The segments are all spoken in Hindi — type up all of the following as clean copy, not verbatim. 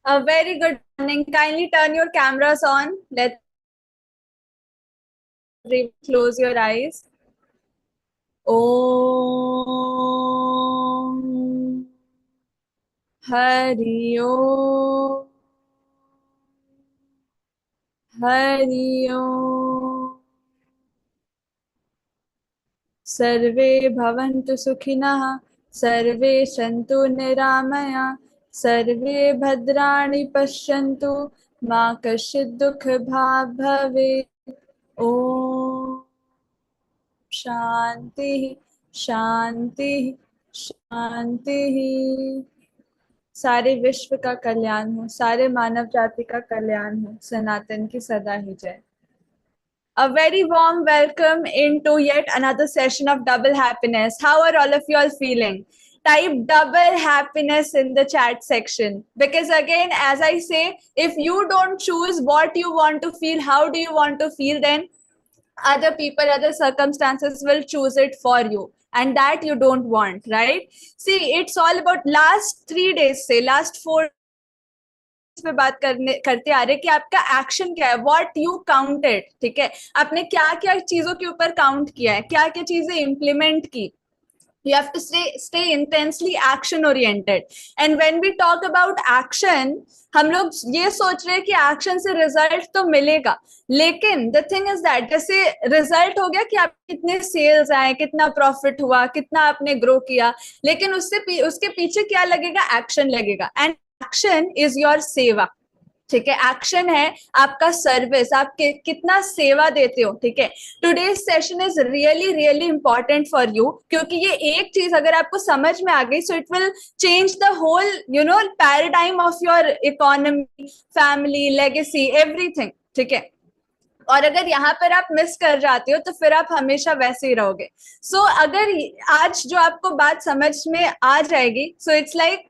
A very good morning. Kindly turn your cameras on. Let's close your eyes. Om Hari Om Hari Om. सर्वे भवन्तु सुखिनः, सर्वे सन्तु निरामया, सर्वे भद्राणि पश्यन्तु, मा कश्चित् दुःखभाग् भवेत्। ओम शांति शांति शांति। सारे विश्व का कल्याण हो, सारे मानव जाति का कल्याण हो, सनातन की सदा ही जय। A very warm welcome into yet another session of Double Happiness. How are all of you all feeling? Type double happiness in the chat section. Because again, as I say, if you don't choose what you want to feel, how do you want to feel, then other people, other circumstances will choose it for you. And that you don't want, right? See, it's all about last 3 days, say last 4 पे बात करते आ रहे कि आपका एक्शन क्या है, व्हाट यू काउंटेड। ठीक है, आपने क्या क्या चीजों के ऊपर काउंट किया है, क्या क्या चीजें इंप्लीमेंट की। You have to stay intensely action oriented. And when we talk about action, हम लोग ये सोच रहे हैं कि एक्शन से रिजल्ट तो मिलेगा, लेकिन द थिंग इज दैट जैसे रिजल्ट हो गया कि आप कितने सेल्स आए, कितना प्रॉफिट हुआ, कितना आपने ग्रो किया, लेकिन उसके पीछे क्या लगेगा, एक्शन लगेगा। एंड एक्शन इज योर सेवा। ठीक है, एक्शन है आपका सर्विस, आप कितना सेवा देते हो। ठीक है, today's session is really really important for you, क्योंकि ये एक चीज अगर आपको समझ में आ गई, so it will change the whole paradigm of your economy, family, legacy, everything. ठीक है, और अगर यहाँ पर आप मिस कर जाते हो तो फिर आप हमेशा वैसे ही रहोगे। सो अगर आज जो आपको बात समझ में आ जाएगी, सो इट्स लाइक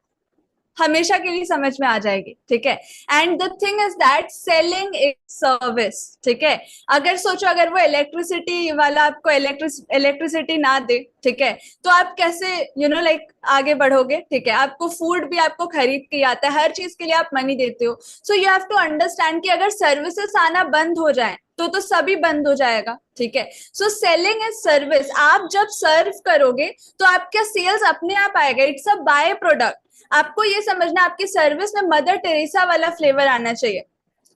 हमेशा के लिए समझ में आ जाएगी। ठीक है, and the thing is that selling is service. ठीक है, अगर सोचो अगर वो इलेक्ट्रिसिटी वाला आपको इलेक्ट्रिसिटी ना दे, ठीक है, तो आप कैसे लाइक आगे बढ़ोगे। ठीक है, आपको फूड भी आपको खरीद के आता है, हर चीज के लिए आप मनी देते हो। So you have to understand कि अगर सर्विसेज आना बंद हो जाए तो सभी बंद हो जाएगा। ठीक है, सो सेलिंग इज सर्विस। आप जब सर्व करोगे तो आपका सेल्स अपने आप आएगा, इट्स अ बाय प्रोडक्ट। आपको ये समझना, आपकी सर्विस में मदर टेरेसा वाला फ्लेवर आना चाहिए।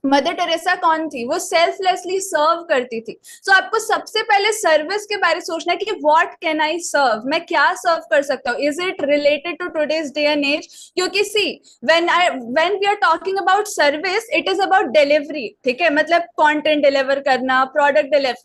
मदर टेरेसा कौन थी, वो सेल्फलेसली सर्व करती थी। सो आपको सबसे पहले सर्विस के बारे में सोचना है कि व्हाट कैन आई सर्व, मैं क्या सर्व कर सकता हूँ, is it related to today's day and age. क्योंकि see when we are talking about service, it is about delivery. ठीक है, मतलब कंटेंट डिलीवर करना, प्रोडक्ट डिलीवर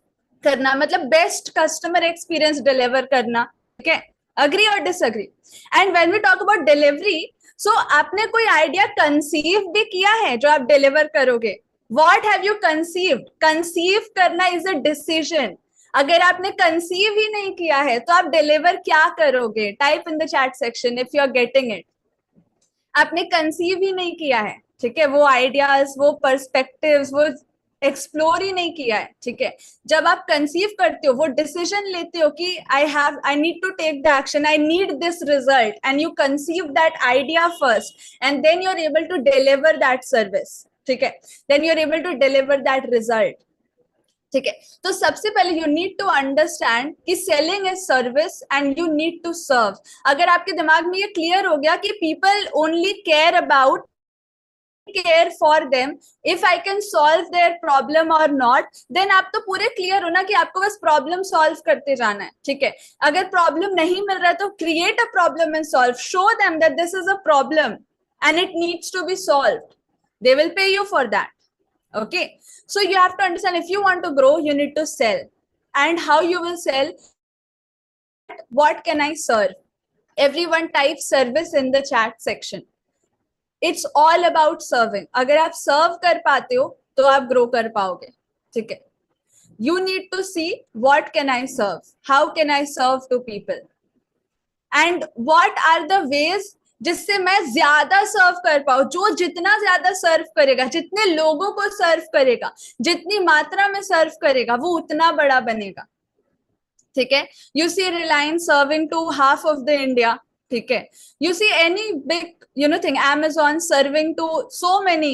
करना, मतलब बेस्ट कस्टमर एक्सपीरियंस डिलीवर करना। ठीक है, अग्री और disagree. And when we talk about delivery, so आपने कोई आइडिया कंसीव भी किया है जो आप डिलीवर करोगे। What have you conceived? Conceive करना इज अ डिसीजन। अगर आपने कंसीव ही नहीं किया है तो आप डिलीवर क्या करोगे? Type in the chat section if you are getting it. आपने कंसीव ही नहीं किया है, ठीक है, वो आइडियाज, वो पर्सपेक्टिव्स, वो एक्सप्लोर ही नहीं किया है। ठीक है, जब आप कंसीव करते हो, वो डिसीजन लेते हो कि I need to take the action, I need this result, and you conceive that idea first, and then you are able to deliver that service. ठीक है, then you are able to deliver that result. ठीक है, तो सबसे पहले यू नीड टू अंडरस्टैंड कि selling is service and you need to serve. अगर आपके दिमाग में ये क्लियर हो गया कि people only care about care for them, if I can solve their problem or not, then आप तो पूरे क्लियर हो ना कि आपको बस प्रॉब्लम सॉल्व करते जाना है। ठीक है, अगर प्रॉब्लम नहीं मिल रहा है तो create a problem and solve, show them that this is a problem and it needs to be solved, they will pay you for that. Okay, so you have to understand, if you want to grow, you need to sell. And how you will sell? What can I serve? Everyone type service in the chat section. It's all about serving. अगर आप सर्व कर पाते हो तो आप ग्रो कर पाओगे। ठीक है, you need to see what can I serve, how can I serve to people, and what are the ways जिससे मैं ज्यादा सर्व कर पाऊं। जो जितना ज्यादा सर्व करेगा, जितने लोगों को सर्व करेगा, जितनी मात्रा में सर्व करेगा, वो उतना बड़ा बनेगा। ठीक है, you see Reliance serving to half of the India, ठीक है. You see any big thing, Amazon serving to so many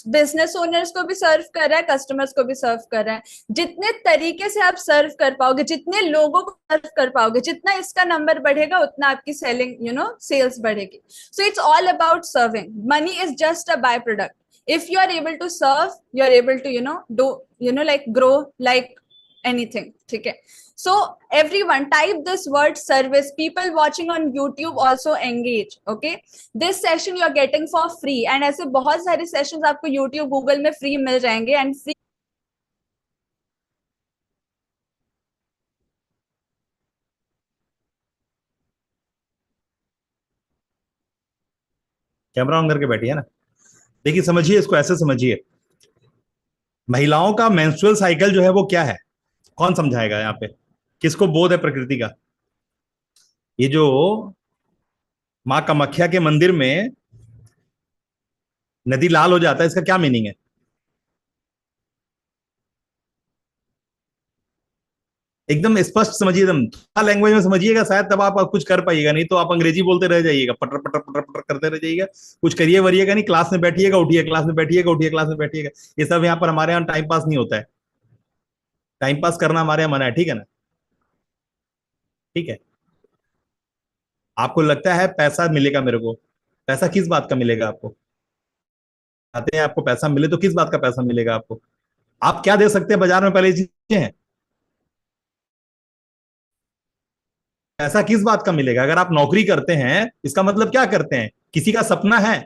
business owners को भी सर्व कर रहा है, कस्टमर्स को भी सर्व कर रहा है. जितने तरीके से आप सर्व कर पाओगे, जितने लोगों को सर्व कर पाओगे, जितना इसका नंबर बढ़ेगा उतना आपकी सेलिंग सेल्स बढ़ेगी. So it's all about serving. Money is just a by product. If you are able to serve, you are able to do like grow like anything. ठीक है. So everyone type this word service. People watching on YouTube also engage. Okay. This session you are getting for free. And ऐसे बहुत सारे sessions आपको YouTube, Google में free मिल जाएंगे. And free कैमरा ऑन करके बैठी है ना. देखिए समझिए, इसको ऐसे समझिए. महिलाओं का मेंस्ट्रुअल साइकिल जो है वो क्या है, कौन समझाएगा यहाँ पे? किसको बोध है प्रकृति का? ये जो माँ कामाख्या के मंदिर में नदी लाल हो जाता है, इसका क्या मीनिंग है? एकदम स्पष्ट समझिए, एकदम लैंग्वेज में समझिएगा, शायद तब आप कुछ कर पाइएगा. नहीं तो आप अंग्रेजी बोलते रह जाइएगा, पटर पटर पटर पटर करते रह जाइएगा, कुछ करिए वरिएगा नहीं. क्लास में बैठिएगा उठिए, क्लास में बैठिएगा उठिए, क्लास में बैठिएगा. ये सब यहाँ पर हमारे यहाँ टाइम पास नहीं होता है. टाइम पास करना हमारे यहाँ मना है, ठीक है ना? ठीक है. आपको लगता है पैसा मिलेगा मेरे को? पैसा किस बात का मिलेगा आपको? चाहते हैं आपको पैसा मिले तो किस बात का पैसा मिलेगा आपको? आप क्या दे सकते हैं बाजार में, पहले चीजें हैं. पैसा किस बात का मिलेगा? अगर आप नौकरी करते हैं, इसका मतलब क्या करते हैं? किसी का सपना है,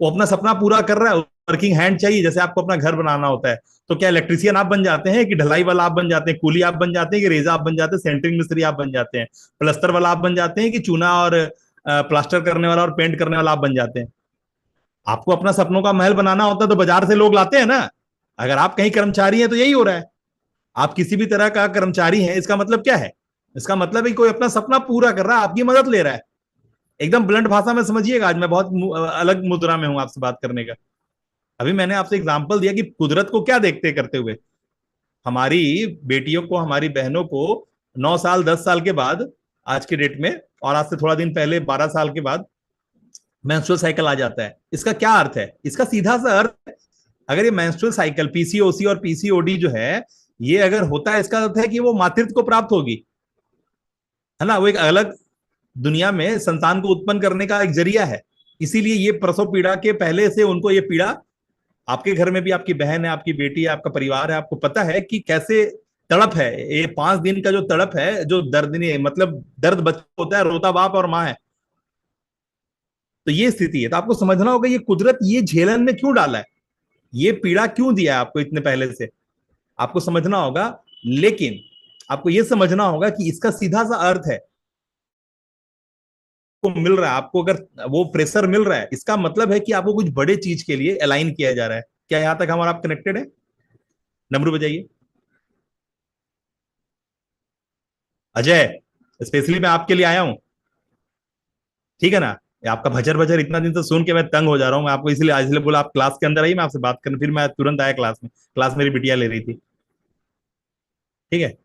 वो अपना सपना पूरा कर रहा है, वर्किंग हैंड चाहिए. जैसे आपको अपना घर बनाना होता है, तो क्या इलेक्ट्रीशियन आप बन जाते हैं, कि ढलाई वाला आप बन जाते हैं, कूली आप बन जाते हैं, कि रेजा आप बन जाते हैं, सेंटरिंग मिस्त्री आप बन जाते हैं, प्लस्तर वाला आप बन जाते हैं, कि चूना और प्लास्टर करने वाला और पेंट करने वाला आप बन जाते हैं? आपको अपना सपनों का महल बनाना होता है तो बाजार से लोग लाते हैं ना. अगर आप कहीं कर्मचारी हैं तो यही हो रहा है. आप किसी भी तरह का कर्मचारी हैं, इसका मतलब क्या है? इसका मतलब है कोई अपना सपना पूरा कर रहा है, आपकी मदद ले रहा है. एकदम ब्लंट भाषा में समझिएगा. आज मैं बहुत अलग मुद्रा में हूं आपसे बात करने का. अभी मैंने आपसे एग्जांपल दिया कि कुदरत को क्या देखते करते हुए. हमारी बेटियों को, हमारी बहनों को 9 साल 10 साल के बाद, आज के डेट में, और आज से थोड़ा दिन पहले 12 साल के बाद मेंस्ट्रुअल साइकिल आ जाता है. इसका क्या अर्थ है? इसका सीधा सा अर्थ है, अगर ये मेंस्ट्रुअल साइकिल पीसीओसी और पीसीओडी जो है, ये अगर होता है, इसका अर्थ है कि वो मातृत्व को प्राप्त होगी, है ना. वो एक अलग दुनिया में संतान को उत्पन्न करने का एक जरिया है. इसीलिए ये प्रसव पीड़ा के पहले से उनको ये पीड़ा, आपके घर में भी आपकी बहन है, आपकी बेटी है, आपका परिवार है, आपको पता है कि कैसे तड़प है. ये 5 दिन का जो तड़प है, जो दर्द नहीं, मतलब दर्द बच्चा होता है, रोता बाप और माँ है. तो ये स्थिति है. तो आपको समझना होगा ये कुदरत ये झेलन में क्यों डाला है, ये पीड़ा क्यों दिया है आपको इतने पहले से, आपको समझना होगा. लेकिन आपको ये समझना होगा कि इसका सीधा सा अर्थ है, को मिल रहा है आपको, अगर वो प्रेशर मिल रहा है, इसका मतलब है कि आपको कुछ बड़े चीज के लिए अलाइन किया जा रहा है. क्या यहां तक हमारा आप कनेक्टेड है? नंबर बजाइए. अजय, स्पेशली मैं आपके लिए आया हूं, ठीक है ना. ये आपका भजर भजर इतना दिन से सुन के मैं तंग हो जा रहा हूँ. मैं आपको इसलिए बोला आप क्लास के अंदर आइए, मैं आपसे बात करने. फिर मैं तुरंत आया क्लास में. क्लास मेरी बिटिया ले रही थी, ठीक है.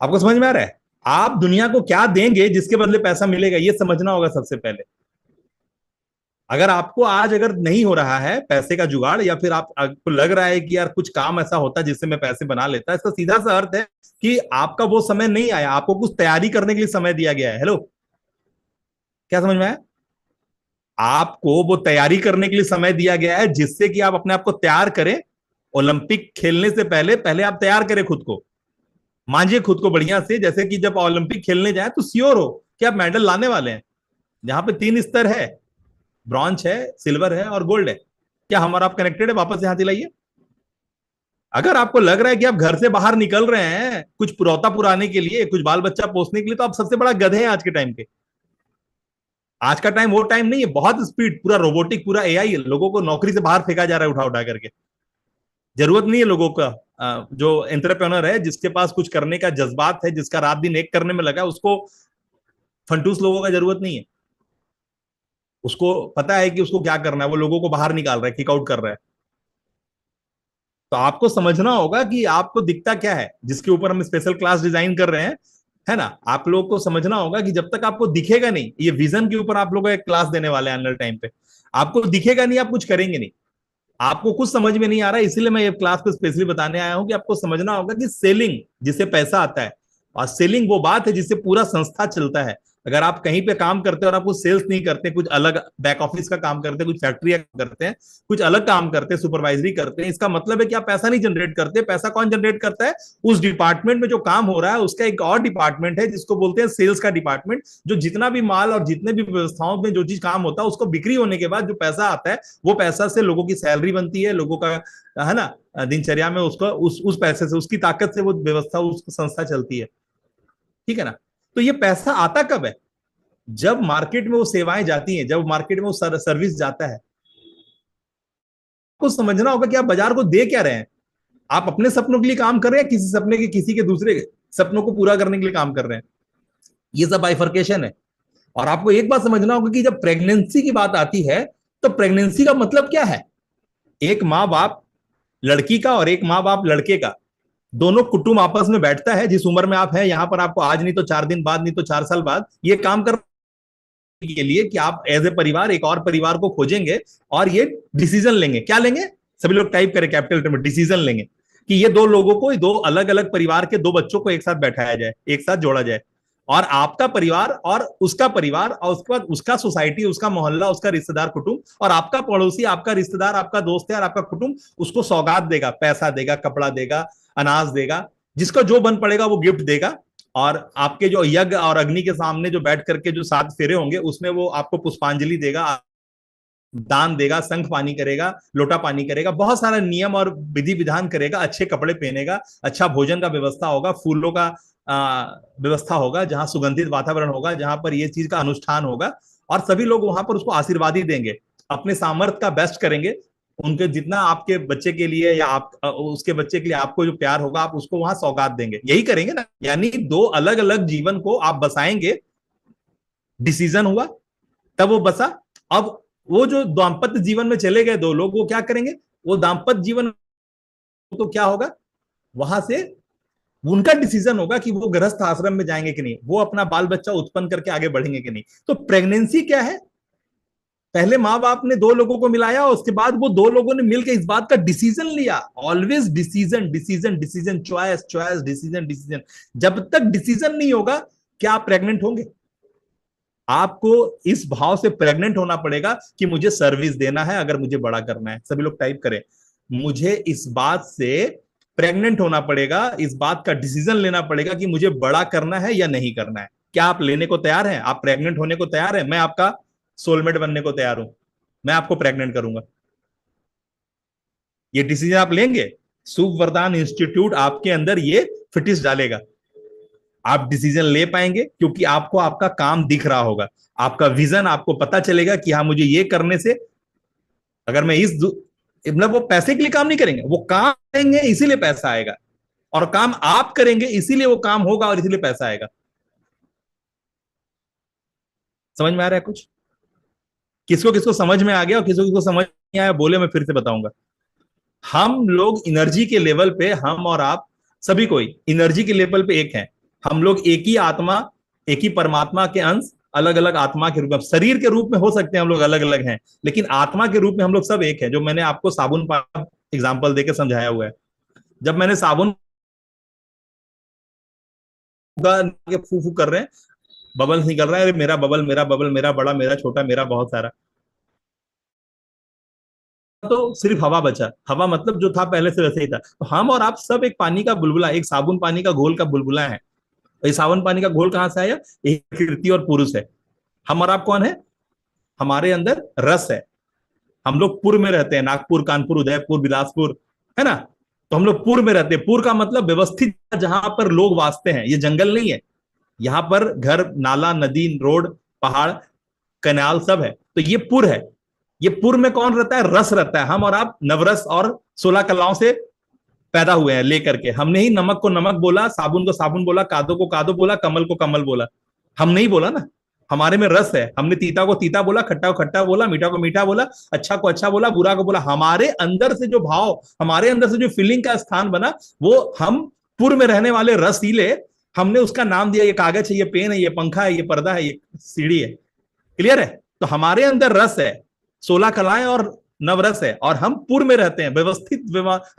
आपको समझ में आ रहा है? आप दुनिया को क्या देंगे जिसके बदले पैसा मिलेगा, ये समझना होगा सबसे पहले. अगर आपको आज अगर नहीं हो रहा है पैसे का जुगाड़, या फिर आपको लग रहा है कि यार कुछ काम ऐसा होता है जिससे मैं पैसे बना लेता, इसका सीधा सा अर्थ है कि आपका वो समय नहीं आया, आपको कुछ तैयारी करने के लिए समय दिया गया है. हेलो, क्या समझ में आया? आपको वो तैयारी करने के लिए समय दिया गया है, जिससे कि आप अपने आप को तैयार करें. ओलंपिक खेलने से पहले पहले आप तैयार करें खुद को, मांझिए खुद को बढ़िया से, जैसे कि जब ओलंपिक खेलने जाए तो श्योर हो कि आप मेडल लाने वाले हैं. जहां पे 3 स्तर है, ब्रॉन्ज है, सिल्वर है और गोल्ड है. क्या हमारा आप कनेक्टेड है? वापस यहां दिलाइए. अगर आपको लग रहा है कि आप घर से बाहर निकल रहे हैं कुछ पुरौता पुराने के लिए, कुछ बाल बच्चा पोसने के लिए, तो आप सबसे बड़ा गधे हैं आज के टाइम के. आज का टाइम वो टाइम नहीं है. बहुत स्पीड, पूरा रोबोटिक, पूरा एआई, लोगों को नौकरी से बाहर फेंका जा रहा है उठा उठा करके. जरूरत नहीं है लोगों का. जो एंटरप्रेन्योर है, जिसके पास कुछ करने का जज्बात है, जिसका रात दिन एक करने में लगा, उसको फंटूस लोगों का जरूरत नहीं है. उसको पता है कि उसको क्या करना है. वो लोगों को बाहर निकाल रहा है, किक आउट कर रहा है. तो आपको समझना होगा कि आपको दिखता क्या है, जिसके ऊपर हम स्पेशल क्लास डिजाइन कर रहे हैं, है ना। आप लोग को समझना होगा कि जब तक आपको दिखेगा नहीं, ये विजन के ऊपर आप लोग एक क्लास देने वाले हैं अगले टाइम पे, आपको दिखेगा नहीं, आप कुछ करेंगे नहीं, आपको कुछ समझ में नहीं आ रहा है, इसीलिए मैं ये क्लास को स्पेशली बताने आया हूं कि आपको समझना होगा कि सेलिंग जिससे पैसा आता है, और सेलिंग वो बात है जिससे पूरा संस्था चलता है। अगर आप कहीं पे काम करते हैं और आप कुछ सेल्स नहीं करते, कुछ अलग बैक ऑफिस का काम करते हैं, कुछ फैक्ट्री करते हैं, कुछ अलग काम करते हैं, सुपरवाइजरी करते हैं, इसका मतलब है कि आप पैसा नहीं जनरेट करते। पैसा कौन जनरेट करता है? उस डिपार्टमेंट में जो काम हो रहा है उसका एक और डिपार्टमेंट है जिसको बोलते हैं सेल्स का डिपार्टमेंट, जो जितना भी माल और जितने भी व्यवस्थाओं में जो चीज काम होता है उसको बिक्री होने के बाद जो पैसा आता है, वो पैसा से लोगों की सैलरी बनती है, लोगों का, है ना, दिनचर्या में उसको उस पैसे से, उसकी ताकत से वो व्यवस्था, उस संस्था चलती है। ठीक है ना। तो ये पैसा आता कब है? जब मार्केट में वो सेवाएं जाती हैं, जब मार्केट में वो सर्विस जाता है। आपको समझना होगा कि आप बाजार को दे क्या रहे हैं। आप अपने सपनों के लिए काम कर रहे हैं, किसी सपने के, किसी के दूसरे सपनों को पूरा करने के लिए काम कर रहे हैं। ये सब बाइफर्केशन है। और आपको एक बात समझना होगा कि जब प्रेगनेंसी की बात आती है, तो प्रेगनेंसी का मतलब क्या है? एक माँ बाप लड़की का और एक माँ बाप लड़के का, दोनों कुटुंब आपस में बैठता है। जिस उम्र में आप हैं यहां पर, आपको आज नहीं तो 4 दिन बाद, नहीं तो 4 साल बाद ये काम कर के लिए कि आप एज ए परिवार एक और परिवार को खोजेंगे और ये डिसीजन लेंगे। क्या लेंगे? सभी लोग टाइप करें कैपिटल लेटर में, डिसीजन लेंगे कि ये दो लोगों को, दो अलग अलग परिवार के दो बच्चों को एक साथ बैठाया जाए, एक साथ जोड़ा जाए, और आपका परिवार और उसका परिवार, और उसके बाद उसका सोसाइटी, उसका मोहल्ला, उसका रिश्तेदार कुटुंब, और आपका पड़ोसी, आपका रिश्तेदार, आपका दोस्त है और आपका कुटुंब उसको सौगात देगा, पैसा देगा, कपड़ा देगा, अनाज देगा, जिसका जो बन पड़ेगा वो गिफ्ट देगा। और आपके जो यज्ञ और अग्नि के सामने जो बैठ करके जो 7 फेरे होंगे उसमें वो आपको पुष्पांजलि देगा, दान देगा, शंख पानी करेगा, लोटा पानी करेगा, बहुत सारा नियम और विधि विधान करेगा, अच्छे कपड़े पहनेगा, अच्छा भोजन का व्यवस्था होगा, फूलों का व्यवस्था होगा, जहां सुगंधित वातावरण होगा, जहां पर ये चीज का अनुष्ठान होगा, और सभी लोग वहां पर उसको आशीर्वाद ही देंगे, अपने सामर्थ्य का बेस्ट करेंगे। उनके जितना आपके बच्चे के लिए या आप उसके बच्चे के लिए आपको जो प्यार होगा, आप उसको वहां सौगात देंगे। यही करेंगे ना। यानी दो अलग अलग जीवन को आप बसाएंगे। डिसीजन हुआ, तब वो बसा। अब वो जो दाम्पत्य जीवन में चले गए दो लोग, वो क्या करेंगे? वो दाम्पत्य जीवन तो क्या होगा, वहां से उनका डिसीजन होगा कि वो गृहस्थ आश्रम में जाएंगे कि नहीं, वो अपना बाल बच्चा उत्पन्न करके आगे बढ़ेंगे कि नहीं। तो प्रेगनेंसी क्या है? पहले माँ बाप ने दो लोगों को मिलाया, उसके बाद वो दो लोगों ने मिलकर इस बात का डिसीजन लिया। Always decision decision decision, choice choice, decision decision. जब तक डिसीजन नहीं होगा, क्या आप प्रेग्नेंट होंगे? आपको इस भाव से प्रेग्नेंट होना पड़ेगा कि मुझे सर्विस देना है, अगर मुझे बड़ा करना है। सभी लोग टाइप करें, मुझे इस बात से प्रेग्नेंट होना पड़ेगा, इस बात का डिसीजन लेना पड़ेगा कि मुझे बड़ा करना है या नहीं करना है। क्या आप लेने को तैयार हैं? आप प्रेग्नेंट होने को तैयार हैं? मैं आपका सोलमेट बनने को तैयार हूं, मैं आपको प्रेग्नेंट करूंगा। ये डिसीजन आप लेंगे? शुभ वरदान इंस्टीट्यूट आपके अंदर ये फिटिस डालेगा। आप डिसीजन ले पाएंगे क्योंकि आपको आपका काम दिख रहा होगा, आपका विजन, आपको पता चलेगा कि हाँ मुझे ये करने से, अगर मैं इस मतलब वो पैसे के लिए काम नहीं करेंगे, वो काम करेंगे इसीलिए पैसा आएगा, और काम आप करेंगे इसीलिए वो काम होगा और इसीलिए पैसा आएगा। समझ में आ रहा है कुछ? किसको किसको समझ में आ गया और किसको किसको समझ नहीं आया बोले, मैं फिर से बताऊंगा। हम लोग एनर्जी के लेवल पे, हम और आप सभी कोई एनर्जी के लेवल पे एक है। हम लोग एक ही आत्मा, एक ही परमात्मा के अंश, अलग अलग आत्मा के रूप में, शरीर के रूप में हो सकते हैं हम लोग अलग अलग हैं, लेकिन आत्मा के रूप में हम लोग सब एक है। जो मैंने आपको साबुन पानी एग्जाम्पल देकर समझाया हुआ है। जब मैंने साबुन फू फू कर रहे हैं, बबल्स निकल रहा है, अरे मेरा बबल, मेरा बबल, मेरा बड़ा, मेरा छोटा, मेरा बहुत सारा, तो सिर्फ हवा बचा। हवा मतलब जो था पहले से वैसे ही था। तो हम और आप सब एक पानी का बुलबुला, एक साबुन पानी का घोल का बुलबुला है। ये साबुन पानी का घोल कहां से आया? एक कृति और पुरुष है। हम और आप कौन है? हमारे अंदर रस है। हम लोग पूर्व में रहते हैं, नागपुर, कानपुर, उदयपुर, बिलासपुर, है ना। तो हम लोग पूर्व में रहते हैं। पूर्व का मतलब व्यवस्थित, जहां पर लोग वासते हैं। ये जंगल नहीं है, यहाँ पर घर, नाला, नदी, रोड, पहाड़, कैनाल सब है। तो ये पुर है। ये पुर में कौन रहता है? रस रहता है। हम और आप नवरस और 16 कलाओं से पैदा हुए हैं लेकर के। हमने ही नमक को नमक बोला, साबुन को साबुन बोला, कादो को कादो बोला, कमल को कमल बोला। हम नहीं बोला ना, हमारे में रस है, हमने तीता को तीता बोला, खट्टा को खट्टा बोला, मीठा को मीठा बोला, अच्छा को अच्छा बोला, बुरा को बोला। हमारे अंदर से जो भाव, हमारे अंदर से जो फीलिंग का स्थान बना, वो हम पूर्व में रहने वाले रसीले, हमने उसका नाम दिया, ये कागज है, ये पेन है, ये पंखा है, ये पर्दा है, ये सीढ़ी है। क्लियर है? तो हमारे अंदर रस है, 16 कलाएं और नवरस है, और हम पूर्व में रहते हैं, व्यवस्थित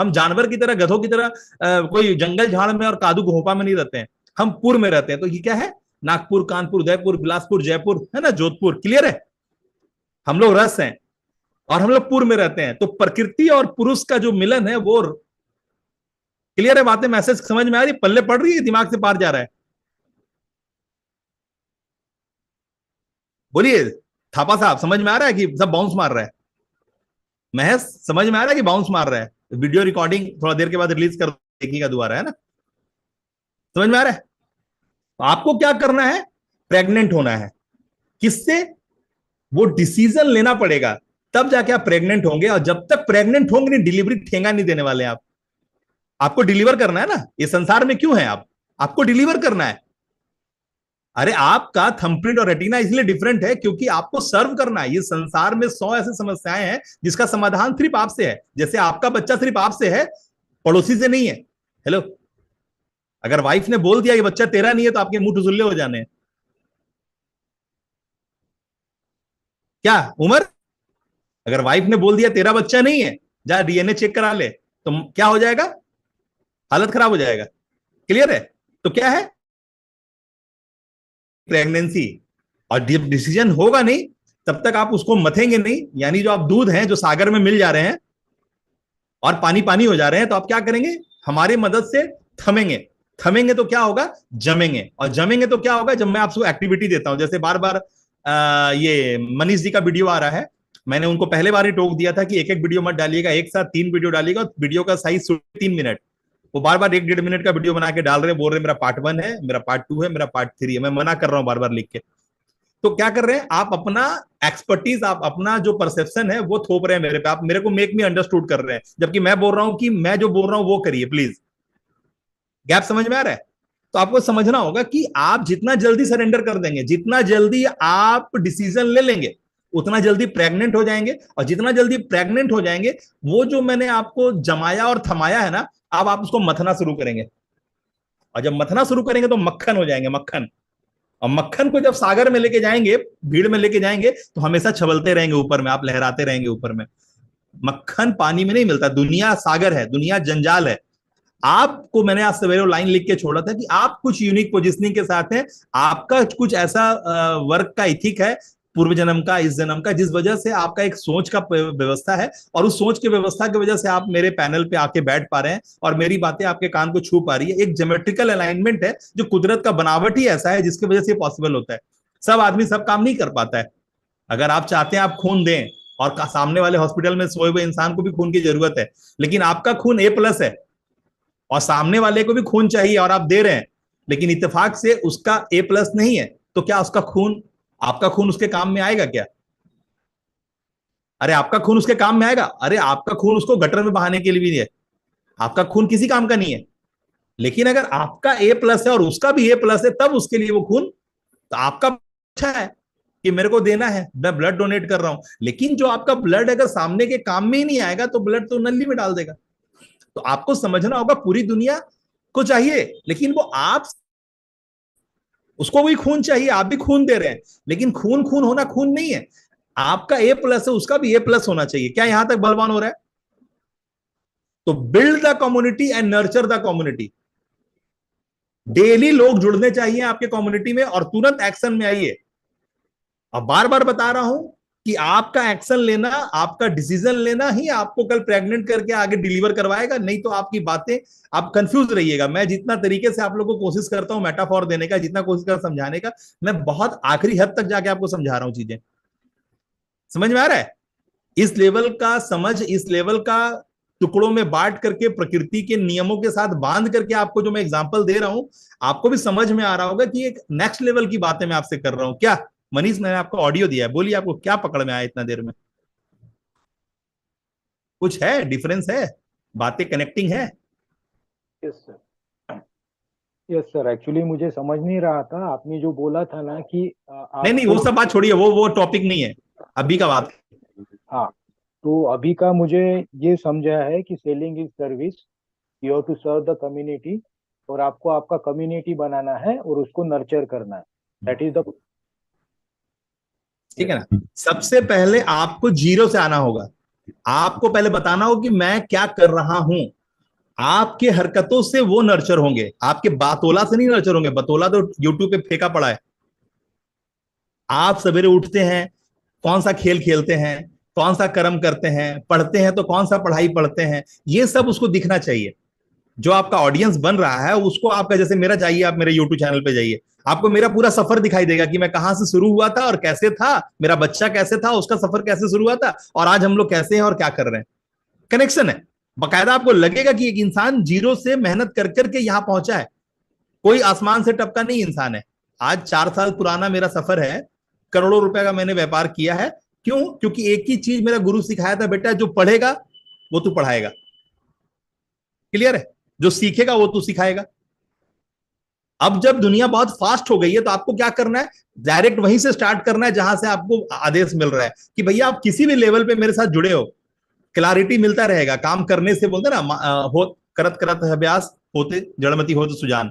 हम जानवर की तरह, गधों की तरह कोई जंगल झाड़ में और कादू घोपा में नहीं रहते हैं, हम पूर्व में रहते हैं। तो ये क्या है? नागपुर, कानपुर, उदयपुर, बिलासपुर, जयपुर, है ना, जोधपुर। क्लियर है? हम लोग रस हैं और हम लोग पूर्व में रहते हैं। तो प्रकृति और पुरुष का जो मिलन है वो, क्लियर है बातें? मैसेज समझ में आ रही? पल्ले पड़ रही है? दिमाग से पार जा रहा है? बोलिए थापा साहब, समझ में आ रहा है कि सब बाउंस मार रहा है? महज समझ में आ रहा है कि बाउंस मार रहा है? वीडियो रिकॉर्डिंग थोड़ा देर के बाद रिलीज कर देखिएगा दोबारा, है ना? समझ में आ रहा है? तो आपको क्या करना है? प्रेग्नेंट होना है। किससे? वो डिसीजन लेना पड़ेगा, तब जाके आप प्रेग्नेंट होंगे। और जब तक प्रेग्नेंट होंगे नहीं, डिलीवरी ठेंगा नहीं देने वाले आप। आपको डिलीवर करना है ना, ये संसार में क्यों है आप? आपको डिलीवर करना है। अरे आपका थंबप्रिंट और रेटिना इसलिए डिफरेंट है क्योंकि आपको सर्व करना है। ये संसार में 100 ऐसी समस्याएं हैं जिसका समाधान सिर्फ आपसे है। जैसे आपका बच्चा सिर्फ आपसे है, पड़ोसी से नहीं है। हेलो, अगर वाइफ ने बोल दिया कि बच्चा तेरा नहीं है, तो आपके मुंह टुसुल्ले हो जाने हैं। क्या उम्र? अगर वाइफ ने बोल दिया तेरा बच्चा नहीं है, जा डीएनए चेक करा ले, तो क्या हो जाएगा? हालत खराब हो जाएगा। क्लियर है? तो क्या है? प्रेगनेंसी। और जब डिसीजन होगा नहीं, तब तक आप उसको मथेंगे नहीं। यानी जो आप दूध हैं जो सागर में मिल जा रहे हैं और पानी पानी हो जा रहे हैं, तो आप क्या करेंगे? हमारी मदद से थमेंगे। थमेंगे तो क्या होगा? जमेंगे। और जमेंगे तो क्या होगा? जब मैं आपको एक्टिविटी देता हूं, जैसे बार बार ये मनीष जी का वीडियो आ रहा है, मैंने उनको पहले बार ही टोक दिया था कि एक एक वीडियो मत डालिएगा, एक साथ 3 वीडियो डालिएगा। वीडियो का साइज 3 मिनट। वो बार बार 1-1.5 मिनट का वीडियो बना के डाल रहे हैं, बोल रहे हैं मेरा पार्ट 1 है, मेरा पार्ट 2 है, मेरा पार्ट 3 है। मैं मना कर रहा हूं बार बार लिख के। तो क्या कर रहे हैं आप? अपना एक्सपर्टीज, आप अपना जो परसेप्शन है वो थोप रहे हैं मेरे पे। आप मेरे को मेक मी अंडरस्टूड कर रहे हैं, जबकि मैं बोल रहा हूं कि मैं जो बोल रहा हूं वो करिए प्लीज। गैप समझ में आ रहा है? तो आपको समझना होगा कि आप जितना जल्दी सरेंडर कर देंगे, जितना जल्दी आप डिसीजन ले लेंगे, उतना जल्दी प्रेग्नेंट हो जाएंगे। और जितना जल्दी प्रेग्नेंट हो जाएंगे, वो जो मैंने आपको जमाया और थमाया है ना, अब आप उसको मथना शुरू करेंगे। और जब मथना शुरू करेंगे तो मक्खन हो जाएंगे, मक्खन। और मक्खन को जब सागर में लेके जाएंगे, भीड़ में लेके जाएंगे, तो हमेशा छबलते रहेंगे ऊपर में, आप लहराते रहेंगे ऊपर में। मक्खन पानी में नहीं मिलता। दुनिया सागर है, दुनिया जंजाल है। आपको मैंने आज सवेरे लाइन लिख के छोड़ा था कि आप कुछ यूनिक पोजिशनिंग के साथ हैं। आपका कुछ ऐसा वर्क का इथिक है, पूर्व जन्म का, इस जन्म का, जिस वजह से आपका एक सोच का व्यवस्था है। और उस सोच के व्यवस्था की वजह से आप मेरे पैनल पे आके बैठ पा रहे हैं और मेरी बातें आपके कान को छू पा रही है। एक ज्योमेट्रिकल अलाइनमेंट है, जो कुदरत का बनावट ही ऐसा है जिसकी वजह से पॉसिबल होता है। सब आदमी सब काम नहीं कर पाता है। अगर आप चाहते हैं आप खून दें, और सामने वाले हॉस्पिटल में सोए हुए इंसान को भी खून की जरूरत है, लेकिन आपका खून A+ है और सामने वाले को भी खून चाहिए और आप दे रहे हैं, लेकिन इत्तेफाक से उसका A+ नहीं है, तो क्या उसका खून, आपका खून उसके काम में आएगा क्या? अरे आपका खून उसके काम में आएगा? अरे आपका खून उसको गटर में बहाने के लिए भी नहीं है। आपका खून किसी काम का नहीं है। लेकिन अगर आपका A+ है और उसका भी A+ है, तब उसके लिए वो खून, तो आपका अच्छा है कि मेरे को देना है, मैं ब्लड डोनेट कर रहा हूं। लेकिन जो आपका ब्लड अगर सामने के काम में ही नहीं आएगा, तो ब्लड तो नली में डाल देगा। तो आपको समझना होगा, पूरी दुनिया को चाहिए, लेकिन वो आप, उसको भी खून चाहिए, आप भी खून दे रहे हैं, लेकिन खून खून होना खून नहीं है। आपका A+ है, उसका भी A+ होना चाहिए। क्या यहां तक बलवान हो रहा है? तो build the community and nurture the community. Daily लोग जुड़ने चाहिए आपके कम्युनिटी में और तुरंत एक्शन में आइए। अब बार बार बता रहा हूं कि आपका एक्शन लेना, आपका डिसीजन लेना ही आपको कल प्रेग्नेंट करके आगे डिलीवर करवाएगा। नहीं तो आपकी बातें, आप कंफ्यूज रहिएगा। मैं जितना तरीके से आप लोगों को कोशिश करता हूं मेटाफोर देने का, जितना कोशिश कर समझाने का, मैं बहुत आखिरी हद तक जाके आपको समझा रहा हूं चीजें। समझ में आ रहा है? इस लेवल का समझ, इस लेवल का टुकड़ों में बांट करके, प्रकृति के नियमों के साथ बांध करके आपको जो मैं एग्जांपल दे रहा हूं, आपको भी समझ में आ रहा होगा कि एक नेक्स्ट लेवल की बातें मैं आपसे कर रहा हूं। क्या मनीष, मैंने आपको ऑडियो दिया है, बोलिए आपको क्या पकड़ में आया इतना देर में? कुछ है, डिफरेंस है, बातें कनेक्टिंग है? Yes sir, yes sir, actually मुझे समझ नहीं रहा था आपने जो बोला था ना कि नहीं नहीं, आपको। वो सब बात छोड़िए, वो टॉपिक नहीं है अभी का बात। हाँ, तो अभी का मुझे ये समझा है कि selling is service, you have to serve the community, और आपको आपका कम्युनिटी बनाना है और उसको नर्चर करना है। That is the. ठीक है ना, सबसे पहले आपको जीरो से आना होगा। आपको पहले बताना होगा कि मैं क्या कर रहा हूं। आपके हरकतों से वो नर्चर होंगे, आपके बातोला से नहीं नर्चर होंगे। बतोला तो यूट्यूब पे फेंका पड़ा है। आप सवेरे उठते हैं, कौन सा खेल खेलते हैं, कौन सा कर्म करते हैं, पढ़ते हैं तो कौन सा पढ़ाई पढ़ते हैं, ये सब उसको दिखना चाहिए। जो आपका ऑडियंस बन रहा है उसको आपका, जैसे मेरा जाइए, आप मेरे यूट्यूब चैनल पे जाइए, आपको मेरा पूरा सफर दिखाई देगा कि मैं कहां से शुरू हुआ था और कैसे था, मेरा बच्चा कैसे था, उसका सफर कैसे शुरू हुआ था, और आज हम लोग कैसे हैं और क्या कर रहे हैं। कनेक्शन है। बकायदा आपको लगेगा कि एक इंसान जीरो से मेहनत कर करके यहां पहुंचा है। कोई आसमान से टपका नहीं इंसान है। आज 4 साल पुराना मेरा सफर है, करोड़ों रुपए का मैंने व्यापार किया है। क्यों? क्योंकि एक ही चीज मेरा गुरु सिखाया था, बेटा जो पढ़ेगा वो तू पढ़ाएगा। क्लियर है? जो सीखेगा वो तू सिखाएगा। अब जब दुनिया बहुत फास्ट हो गई है तो आपको क्या करना है, डायरेक्ट वहीं से स्टार्ट करना है जहां से आपको आदेश मिल रहा है कि भैया आप किसी भी लेवल पे मेरे साथ जुड़े हो। क्लैरिटी मिलता रहेगा काम करने से, बोलते ना हो करत करत अभ्यास होते जड़मति हो तो सुजान।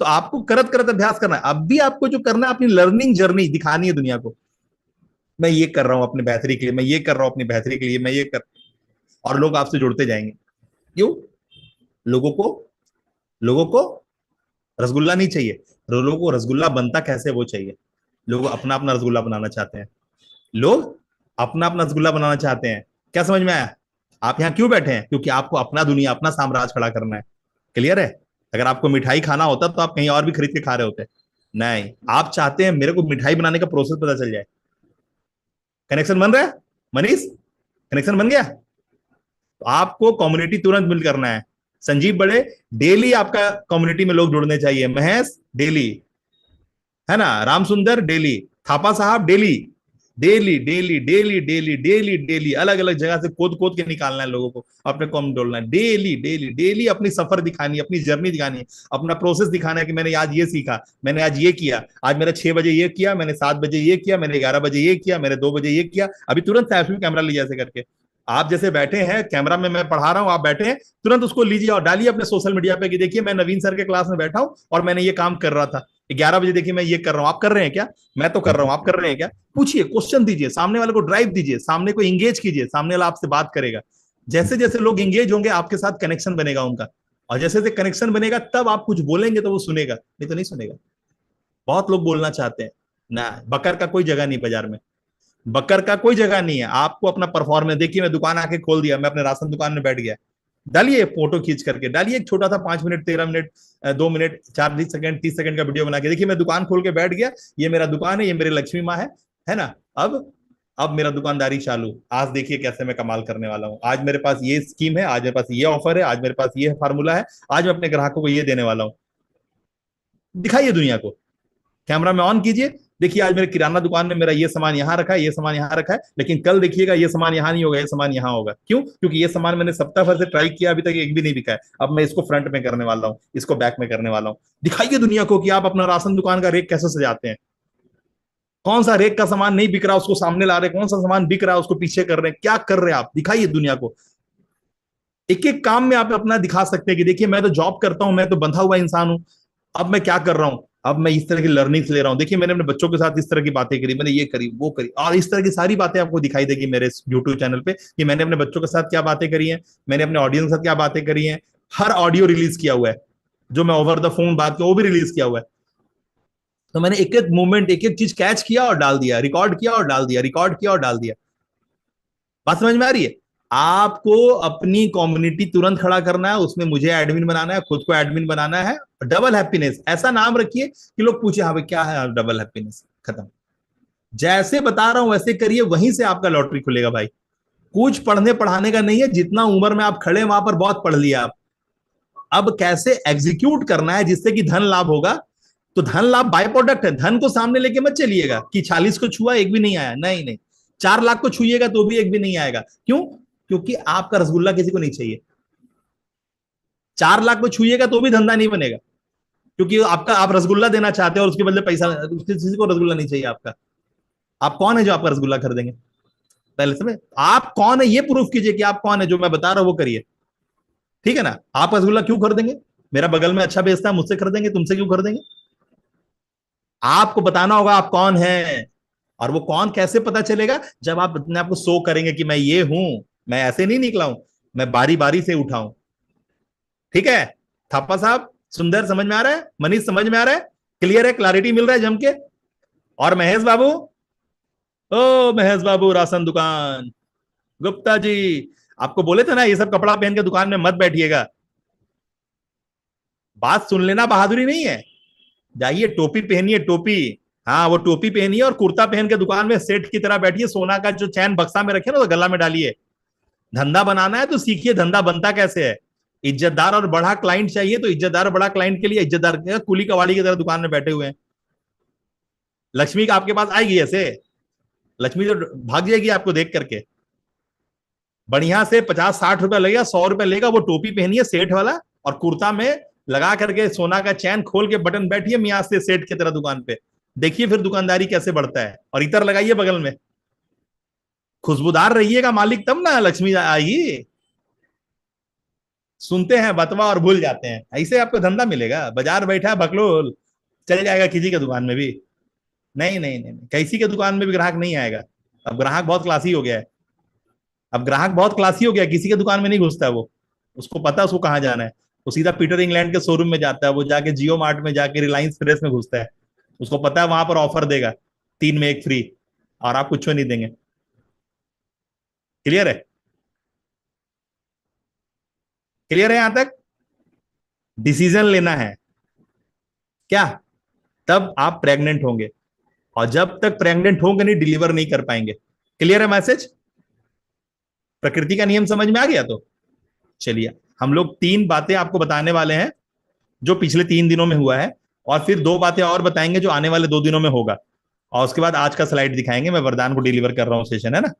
तो आपको करत करत अभ्यास करना है। अब भी आपको जो करना है, अपनी लर्निंग जर्नी दिखानी है दुनिया को। मैं ये कर रहा हूं अपनी बेहतरी के लिए, मैं ये कर रहा हूं अपनी बेहतरी के लिए, मैं ये कर। और लोग आपसे जुड़ते जाएंगे। क्यों? लोगों को लोगों को रसगुल्ला नहीं चाहिए, लोगों को रसगुल्ला बनता कैसे वो चाहिए। लोग अपना अपना रसगुल्ला बनाना चाहते हैं। लोग अपना अपना रसगुल्ला बनाना चाहते हैं। क्या समझ में आया? आप यहाँ क्यों बैठे हैं? क्योंकि आपको अपना दुनिया, अपना साम्राज्य खड़ा करना है। क्लियर है? अगर आपको मिठाई खाना होता तो आप कहीं और भी खरीद के खा रहे होते। नहीं, आप चाहते हैं मेरे को मिठाई बनाने का प्रोसेस पता चल जाए। कनेक्शन बन रहा है मनीष? कनेक्शन बन गया? तो आपको कम्युनिटी तुरंत बिल्ड करना है। संजीव बड़े, डेली आपका कम्युनिटी में लोग जुड़ने चाहिए। महेश डेली, है ना, राम सुंदर डेली, थापा साहब daily, daily daily daily daily daily daily अलग अलग जगह से खोद खोद के निकालना है लोगों को, अपने कॉम डोलना है। डेली डेली डेली अपनी सफर दिखानी है, अपनी जर्नी दिखानी है, अपना प्रोसेस दिखाना है कि मैंने आज ये सीखा, मैंने आज ये किया, आज मेरा 6 बजे ये किया, मैंने 7 बजे ये किया, मैंने 11 बजे ये किया, मैंने 2 बजे ये किया। अभी तुरंत सेल्फी कैमरा लीजिए ऐसे करके। आप जैसे बैठे हैं कैमरा में, मैं पढ़ा रहा हूं, आप बैठे हैं, तुरंत उसको लीजिए और डालिए अपने सोशल मीडिया पे कि देखिए मैं नवीन सर के क्लास में बैठा हूं और मैंने ये काम कर रहा था। 11 बजे देखिए मैं ये कर रहा हूं, आप कर रहे हैं क्या? मैं तो कर रहा हूं, आप कर रहे हैं क्या? पूछिए, क्वेश्चन दीजिए, सामने वाले को ड्राइव दीजिए, सामने को इंगेज कीजिए, सामने वाला आपसे बात करेगा। जैसे जैसे लोग इंगेज होंगे आपके साथ कनेक्शन बनेगा उनका, और जैसे जैसे कनेक्शन बनेगा तब आप कुछ बोलेंगे तो वो सुनेगा, नहीं तो नहीं सुनेगा। बहुत लोग बोलना चाहते हैं ना, बकर का कोई जगह नहीं बाजार में। बकर का कोई जगह नहीं है। आपको अपना परफॉर्मेंस देखिए, मैं दुकान आके खोल दिया, मैं अपने राशन दुकान में बैठ गया, डालिए फोटो खींच करके, डालिए एक छोटा सा 5 minute, 13 minute, 2 minute, 40 second, 30 second का वीडियो बना के देखिए मैं दुकान खोल के बैठ गया, ये मेरा दुकान है, ये मेरी लक्ष्मी माँ है ना। अब मेरा दुकानदारी चालू। आज देखिए कैसे मैं कमाल करने वाला हूँ। आज मेरे पास ये स्कीम है, आज मेरे पास ये ऑफर है, आज मेरे पास ये फार्मूला है, आज मैं अपने ग्राहकों को ये देने वाला हूँ। दिखाइए दुनिया को, कैमरा में ऑन कीजिए, देखिए आज मेरे किराना दुकान में मेरा ये सामान यहाँ रखा है, ये सामान यहाँ रखा है, लेकिन कल देखिएगा ये सामान यहाँ नहीं होगा, ये सामान यहाँ होगा। क्यों? क्योंकि ये सामान मैंने सप्ताह भर से ट्राई किया, अभी तक एक भी नहीं बिका है। अब मैं इसको फ्रंट में करने वाला हूँ, इसको बैक में करने वाला हूँ। दिखाइए दुनिया को कि आप अपना राशन दुकान का रेक कैसे सजाते हैं। कौन सा रेक का सामान नहीं बिक रहा उसको सामने ला रहे, कौन सा सामान बिक रहा है उसको पीछे कर रहे हैं, क्या कर रहे हैं आप, दिखाइए दुनिया को। एक एक काम में आप अपना दिखा सकते हैं कि देखिए मैं तो जॉब करता हूं, मैं तो बंधा हुआ इंसान हूं, अब मैं क्या कर रहा हूं, अब मैं इस तरह की लर्निंग्स ले रहा हूं। देखिए मैंने अपने बच्चों के साथ इस तरह की बातें करी, मैंने ये करी वो करी, और इस तरह की सारी बातें आपको दिखाई देगी मेरे यूट्यूब चैनल पे कि मैंने अपने बच्चों के साथ क्या बातें करी हैं, मैंने अपने ऑडियंस के साथ क्या बातें करी हैं। हर ऑडियो रिलीज किया हुआ है, जो मैं ओवर द फोन बात किया वो भी रिलीज किया हुआ है। तो मैंने एक एक मूवमेंट, एक एक चीज कैच किया और डाल दिया, रिकॉर्ड किया और डाल दिया, रिकॉर्ड किया और डाल दिया। बात समझ में आ रही है? आपको अपनी कम्युनिटी तुरंत खड़ा करना है, उसमें मुझे एडमिन बनाना है, खुद को एडमिन बनाना है। डबल हैप्पीनेस ऐसा नाम रखिए कि लोग पूछे हाँ भाई क्या है डबल हैप्पीनेस, खत्म। जैसे बता रहा हूं वैसे करिए, वहीं से आपका लॉटरी खुलेगा भाई। कुछ पढ़ने पढ़ाने का नहीं है, जितना उम्र में आप खड़े वहां पर बहुत पढ़ लिया आप। अब कैसे एग्जीक्यूट करना है जिससे कि धन लाभ होगा। तो धन लाभ बाय प्रोडक्ट है, धन को सामने लेके मत चलिएगा कि 40 को छुआ एक भी नहीं आया, नहीं नहीं। 4 लाख को छुइएगा तो भी एक भी नहीं आएगा। क्यों? क्योंकि आपका रसगुल्ला किसी को नहीं चाहिए। 4 लाख को छुइएगा तो भी धंधा नहीं बनेगा। क्योंकि आपका आप रसगुल्ला देना चाहते हो और उसके बदले पैसा, किसी को रसगुल्ला नहीं चाहिए आपका। आप कौन है जो आपका रसगुल्ला खरीदेंगे? पहले समय आप कौन है ये प्रूफ कीजिए कि आप कौन है, जो मैं बता रहा हूं वो करिए, ठीक है ना? आप रसगुल्ला क्यों खरीदेंगे? मेरा बगल में अच्छा बेचता है, मुझसे खरीदेंगे, तुमसे क्यों खरीदेंगे? आपको बताना होगा आप कौन है। और वो कौन कैसे पता चलेगा? जब आप अपने आप को शो करेंगे कि मैं ये हूं, मैं ऐसे नहीं निकला हूं, मैं बारी बारी से उठाऊं। ठीक है थापा साहब, सुंदर समझ में आ रहा है? मनीष समझ में आ रहा है? क्लियर है? क्लैरिटी मिल रहा है जम के? और महेश बाबू, ओ महेश बाबू राशन दुकान, गुप्ता जी, आपको बोले थे ना ये सब कपड़ा पहन के दुकान में मत बैठिएगा। बात सुन लेना बहादुरी नहीं है। जाइए टोपी पहनिए, टोपी, हाँ वो टोपी पहनिए और कुर्ता पहन के दुकान में सेठ की तरह बैठिए, सोना का जो चैन बक्सा में रखे ना तो गला में डालिए। धंधा बनाना है तो सीखिए धंधा बनता कैसे है। इज्जतदार और बड़ा क्लाइंट चाहिए तो इज्जतदार और बड़ा क्लाइंट के लिए इज्जतदार कुली कवाड़ी की तरह दुकान में बैठे हुए हैं। लक्ष्मी का आपके पास आएगी ऐसे? लक्ष्मी तो भाग जाएगी आपको देख करके। बढ़िया से 50-60 रुपया लगेगा, 100 रुपया लेगा, वो टोपी पहनिए सेठ वाला और कुर्ता में लगा करके सोना का चैन खोल के बटन बैठिए मियाँ से सेठ की तरह दुकान पे। देखिए फिर दुकानदारी कैसे बढ़ता है। और इतर लगाइए बगल में, खुशबूदार रहिएगा मालिक, तब ना लक्ष्मी आएगी। सुनते हैं बतवा और भूल जाते हैं, ऐसे आपको धंधा मिलेगा? बाजार बैठा है बकलोल, चल जाएगा किसी के दुकान में भी? नहीं नहीं नहीं, किसी के दुकान में भी ग्राहक नहीं आएगा। अब ग्राहक बहुत क्लासी हो गया है। अब ग्राहक बहुत क्लासी हो गया, किसी के दुकान में नहीं घुसता है वो। उसको पता है उसको कहाँ जाना है। वो सीधा पीटर इंग्लैंड के शोरूम में जाता है, वो जाके जियो मार्ट में जाके रिलायंस फ्रेश में घुसता है। उसको पता है वहां पर ऑफर देगा 3 में 1 फ्री, और आप कुछ नहीं देंगे। क्लियर है? क्लियर है यहां तक? डिसीजन लेना है क्या? तब आप प्रेग्नेंट होंगे, और जब तक प्रेग्नेंट होंगे नहीं डिलीवर नहीं कर पाएंगे। क्लियर है मैसेज? प्रकृति का नियम समझ में आ गया? तो चलिए हम लोग 3 बातें आपको बताने वाले हैं जो पिछले 3 दिनों में हुआ है, और फिर 2 बातें और बताएंगे जो आने वाले 2 दिनों में होगा, और उसके बाद आज का स्लाइड दिखाएंगे। मैं वरदान को डिलीवर कर रहा हूं, सेशन है ना।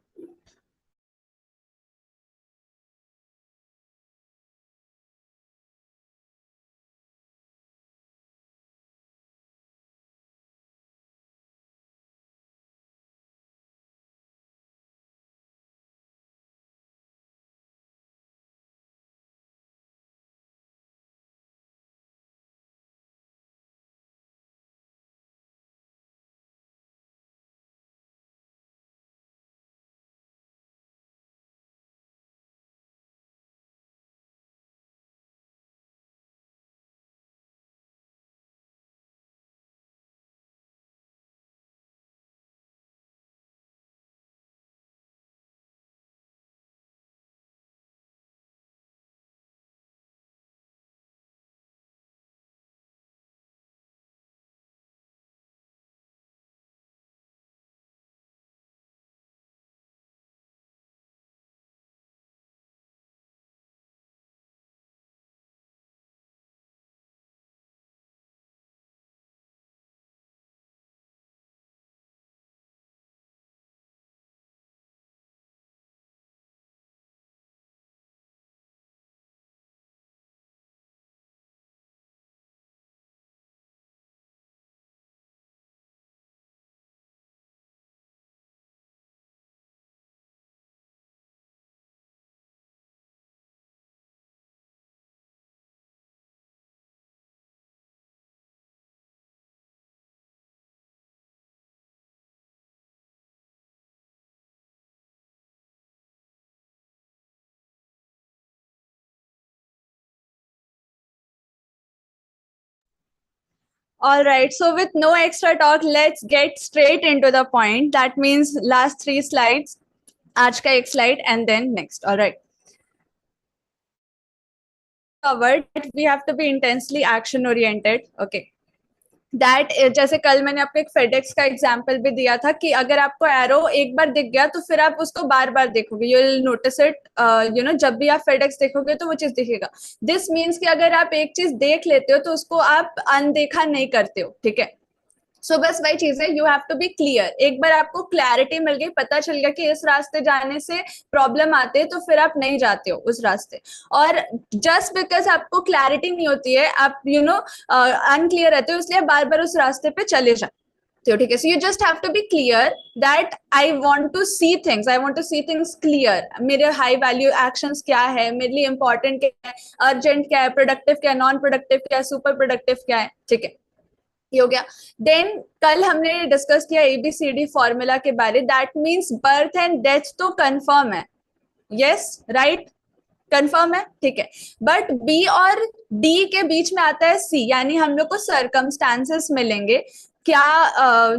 All right, so with no extra talk, let's get straight into the point. That means last 3 slides, आज का एक slide and then next. All right. Covered that we have to be intensely action oriented. Okay. That जैसे कल मैंने आपको एक फेडेक्स का एग्जांपल भी दिया था कि अगर आपको एरो एक बार दिख गया तो फिर आप उसको बार बार देखोगे, यू विल नोटिस इट, जब भी आप फेडेक्स देखोगे तो वो चीज दिखेगा। दिस मीन्स कि अगर आप एक चीज देख लेते हो तो उसको आप अनदेखा नहीं करते हो, ठीक है? सो बस वही चीज है, you have to be clear. एक बार आपको क्लैरिटी मिल गई, पता चल गया कि इस रास्ते जाने से प्रॉब्लम आते हैं, तो फिर आप नहीं जाते हो उस रास्ते। और जस्ट बिकॉज आपको क्लैरिटी नहीं होती है, आप अनक्लियर रहते हो, इसलिए बार बार उस रास्ते पे चले जाते हो, ठीक है। So you just have to be clear that I want to see things, I want to see things clear. मेरे हाई वैल्यू एक्शंस क्या है, मेरे लिए इंपॉर्टेंट क्या है, अर्जेंट क्या है, प्रोडक्टिव क्या है, नॉन प्रोडक्टिव क्या है, सुपर प्रोडक्टिव क्या है, ठीक है, ये हो गया। देन कल हमने डिस्कस किया एबीसीडी फॉर्मूला के बारे, that means birth and death तो कंफर्म है, यस राइट, कंफर्म है, ठीक है। बट बी और डी के बीच में आता है सी, यानी हम लोग को सर्कमस्टांसेस मिलेंगे, क्या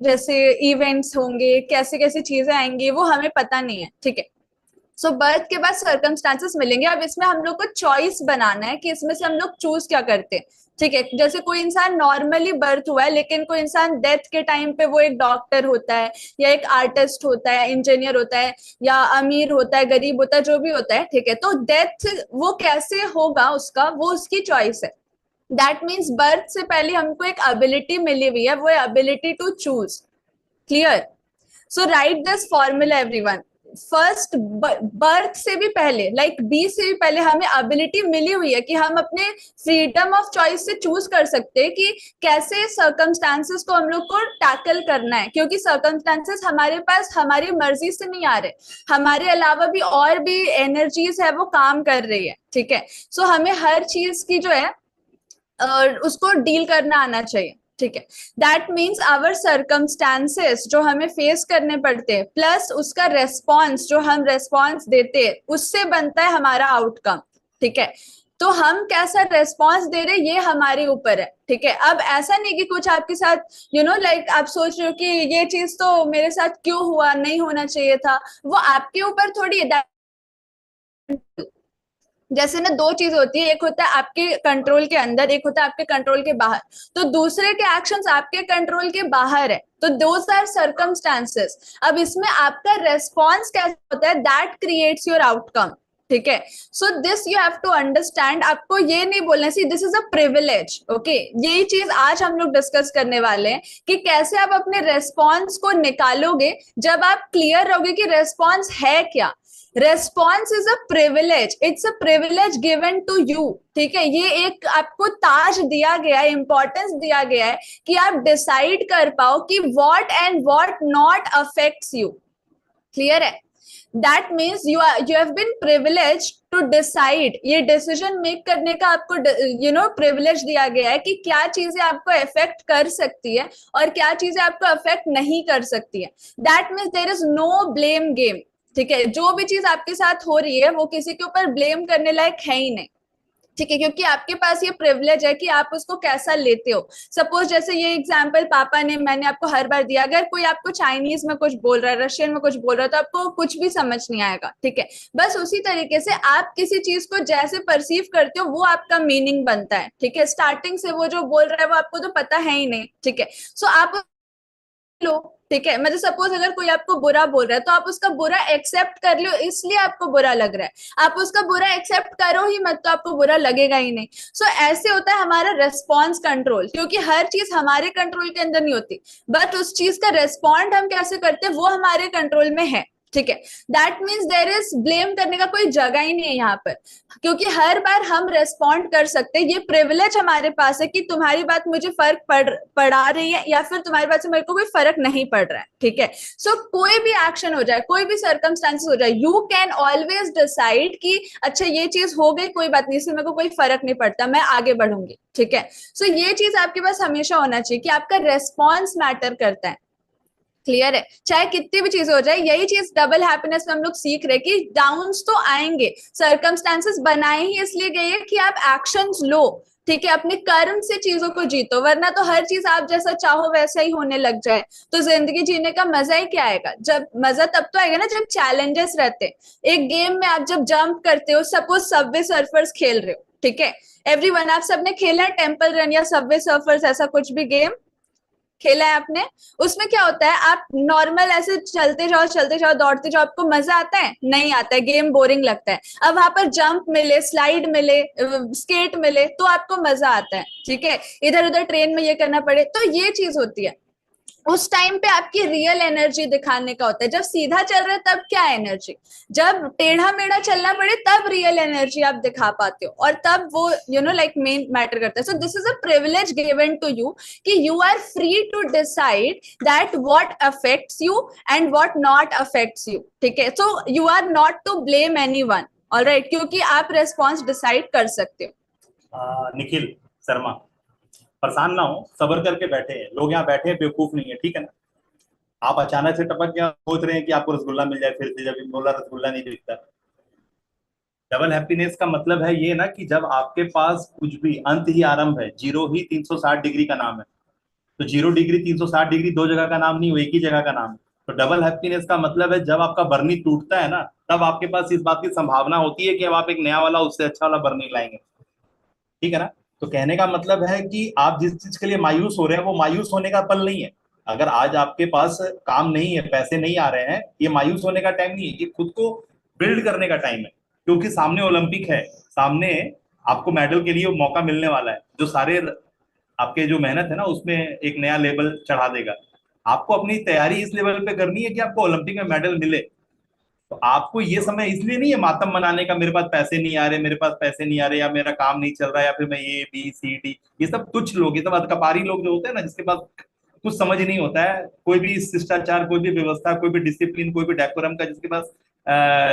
जैसे इवेंट्स होंगे, कैसे कैसे चीजें आएंगी, वो हमें पता नहीं है, ठीक है। सो बर्थ के बाद सर्कमस्टांसेस मिलेंगे। अब इसमें हम लोग को चॉइस बनाना है कि इसमें से हम लोग चूज क्या करते हैं, ठीक है। जैसे कोई इंसान नॉर्मली बर्थ हुआ है, लेकिन कोई इंसान डेथ के टाइम पे वो एक डॉक्टर होता है, या एक आर्टिस्ट होता है, इंजीनियर होता है, या अमीर होता है, गरीब होता है, जो भी होता है, ठीक है। तो डेथ वो कैसे होगा उसका, वो उसकी चॉइस है। दैट मीन्स बर्थ से पहले हमको एक एबिलिटी मिली हुई है, वो ability to choose, clear. So write this formula everyone. First birth से भी पहले, लाइक बी से भी पहले, हमें एबिलिटी मिली हुई है कि हम अपने फ्रीडम ऑफ चॉइस से चूज कर सकते हैं कि कैसे सर्कमस्टांसेस को हम लोग को टैकल करना है, क्योंकि सर्कमस्टांसेस हमारे पास हमारी मर्जी से नहीं आ रहे, हमारे अलावा भी और भी एनर्जीज है वो काम कर रही है, ठीक है। सो हमें हर चीज की जो है उसको डील करना आना चाहिए, ठीक है। दैट मीन्स आवर सर्कमस्टांसेस जो हमें फेस करने पड़ते हैं, प्लस उसका रेस्पॉन्स जो हम रेस्पॉन्स देते हैं, उससे बनता है हमारा आउटकम, ठीक है। तो हम कैसा रेस्पॉन्स दे रहे ये हमारे ऊपर है, ठीक है। अब ऐसा नहीं कि कुछ आपके साथ लाइक आप सोच रहे हो कि ये चीज तो मेरे साथ क्यों हुआ, नहीं होना चाहिए था, वो आपके ऊपर थोड़ी है। जैसे ना दो चीज होती है, एक होता है आपके कंट्रोल के अंदर, एक होता है आपके कंट्रोल के बाहर। तो दूसरे के एक्शंस आपके कंट्रोल के बाहर है, तो दोज आर सर्कमस्टांसेस। अब इसमें आपका रेस्पॉन्स कैसा होता है, दैट क्रिएट्स योर आउटकम, ठीक है। So this you have to understand. आपको ये नहीं बोलना see this is a privilege, okay. यही चीज आज हम लोग डिस्कस करने वाले हैं कि कैसे आप अपने रेस्पॉन्स को निकालोगे जब आप क्लियर रहोगे कि रेस्पॉन्स है क्या। Response is a privilege, it's a privilege given to you, ठीक है। ये एक आपको ताज दिया गया है, इंपॉर्टेंस दिया गया है कि आप डिसाइड कर पाओ कि what and what not affects you, clear है। That means you have been privilege to decide, ये डिसीजन मेक करने का आपको प्रिविलेज दिया गया है कि क्या चीजें आपको अफेक्ट कर सकती है और क्या चीजें आपको अफेक्ट नहीं कर सकती है। That means there is no blame game, ठीक है। जो भी चीज आपके साथ हो रही है वो किसी के ऊपर ब्लेम करने लायक है ही नहीं, ठीक है, क्योंकि आपके पास ये प्रिविलेज है कि आप उसको कैसा लेते हो। सपोज जैसे ये एग्जांपल पापा ने मैंने आपको हर बार दिया, अगर कोई आपको चाइनीज में कुछ बोल रहा है, रशियन में कुछ बोल रहा है, तो आपको कुछ भी समझ नहीं आएगा, ठीक है। बस उसी तरीके से आप किसी चीज को जैसे परसीव करते हो वो आपका मीनिंग बनता है, ठीक है। स्टार्टिंग से वो जो बोल रहा है वो आपको तो पता है ही नहीं, ठीक है। सो आप लो, ठीक है। मतलब सपोज अगर कोई आपको बुरा बोल रहा है तो आप उसका बुरा एक्सेप्ट कर लो, इसलिए आपको बुरा लग रहा है। आप उसका बुरा एक्सेप्ट करो ही मत तो आपको बुरा लगेगा ही नहीं। सो ऐसे होता है हमारा रेस्पॉन्स कंट्रोल, क्योंकि हर चीज हमारे कंट्रोल के अंदर नहीं होती, बट उस चीज का रेस्पॉन्ड हम कैसे करते हैं वो हमारे कंट्रोल में है, ठीक है। That means there is blame करने का कोई जगह ही नहीं है यहाँ पर, क्योंकि हर बार हम रेस्पॉन्ड कर सकते हैं। ये प्रिविलेज हमारे पास है कि तुम्हारी बात मुझे फर्क पड़ा रही है या फिर तुम्हारी बात से मेरे को कोई फर्क नहीं पड़ रहा है, ठीक है। सो कोई भी एक्शन हो जाए, कोई भी सर्कमस्टांसेस हो जाए, यू कैन ऑलवेज डिसाइड कि अच्छा ये चीज हो गई, कोई बात नहीं, इससे मेरे को कोई फर्क नहीं पड़ता, मैं आगे बढ़ूंगी, ठीक है। सो ये चीज आपके पास हमेशा होना चाहिए कि आपका रेस्पॉन्स मैटर करता है, क्लियर है। चाहे कितनी भी चीजें हो जाए, यही चीज डबल हैप्पीनेस में हम लोग सीख रहे कि डाउन्स तो आएंगे, सर्कमस्टांसेस बनाए ही इसलिए गए हैं कि आप एक्शंस लो, ठीक है, अपने कर्म से चीजों को जीतो, वरना तो हर चीज आप जैसा चाहो वैसा ही होने लग जाए तो जिंदगी जीने का मजा ही क्या आएगा। जब मजा तब तो आएगा ना जब चैलेंजेस रहते हैं। एक गेम में आप जब जंप करते हो, सपोज सबवे सर्फर्स खेल रहे हो, ठीक है, एवरीवन, आप सबने खेला टेंपल रन या सबवे सर्फर्स, ऐसा कुछ भी गेम, खेला है आपने? उसमें क्या होता है, आप नॉर्मल ऐसे चलते जाओ दौड़ते जाओ, आपको मजा आता है? नहीं आता है, गेम बोरिंग लगता है। अब वहां पर जंप मिले, स्लाइड मिले, स्केट मिले तो आपको मजा आता है, ठीक है। इधर उधर ट्रेन में ये करना पड़े तो ये चीज होती है। उस टाइम पे आपकी रियल एनर्जी दिखाने का होता है। जब सीधा चल रहे तब क्या एनर्जी, जब टेढ़ा मेढ़ा चलना पड़े तब रियल एनर्जी आप दिखा पाते हो, और तब वो लाइक मेन मैटर करता है। So this is a privilege given to you कि you are free to decide that what affects you and what not affects you, ठीक है। So you are not to blame anyone, alright, क्योंकि आप रेस्पॉन्स डिसाइड कर सकते हो। निखिल शर्मा, परेशान ना हो, सबर करके बैठे हैं लोग, यहाँ बैठे हैं, बेवकूफ नहीं है, ठीक है ना। आप अचानक से टपक के सोच रहे हैं कि आपको रसगुल्ला मिल जाए फिर से, जब बोला रसगुल्ला नहीं बिकता। डबल हैप्पीनेस का मतलब है ये ना कि जब आपके पास कुछ भी अंत ही आरंभ है, जीरो ही 360 डिग्री का नाम है। तो 0 डिग्री 360 डिग्री दो जगह का नाम नहीं, वो एक ही जगह का नाम है। तो डबल हैप्पीनेस का मतलब है जब आपका बर्नी टूटता है ना, तब आपके पास इस बात की संभावना होती है कि अब आप एक नया वाला, उससे अच्छा वाला बर्नी लाएंगे, ठीक है ना। तो कहने का मतलब है कि आप जिस चीज के लिए मायूस हो रहे हैं वो मायूस होने का पल नहीं है। अगर आज आपके पास काम नहीं है, पैसे नहीं आ रहे हैं, ये मायूस होने का टाइम नहीं है, ये खुद को बिल्ड करने का टाइम है। क्योंकि सामने ओलंपिक है, सामने आपको मेडल के लिए मौका मिलने वाला है, जो सारे आपके जो मेहनत है ना उसमें एक नया लेवल चढ़ा देगा। आपको अपनी तैयारी इस लेवल पे करनी है कि आपको ओलंपिक में मेडल मिले। तो आपको ये समय इसलिए नहीं है मातम मनाने का, मेरे पास पैसे नहीं आ रहे, मेरे पास पैसे नहीं आ रहे, या मेरा काम नहीं चल रहा, या फिर मैं ये बी सी डी, ये सब तुच्छ लोग, ये सब अधकपारी लोग जो होते हैं ना, जिसके पास कुछ समझ नहीं होता है, कोई भी शिष्टाचार, कोई भी व्यवस्था, कोई भी डिसिप्लिन, कोई भी डेकोरम का जिसके पास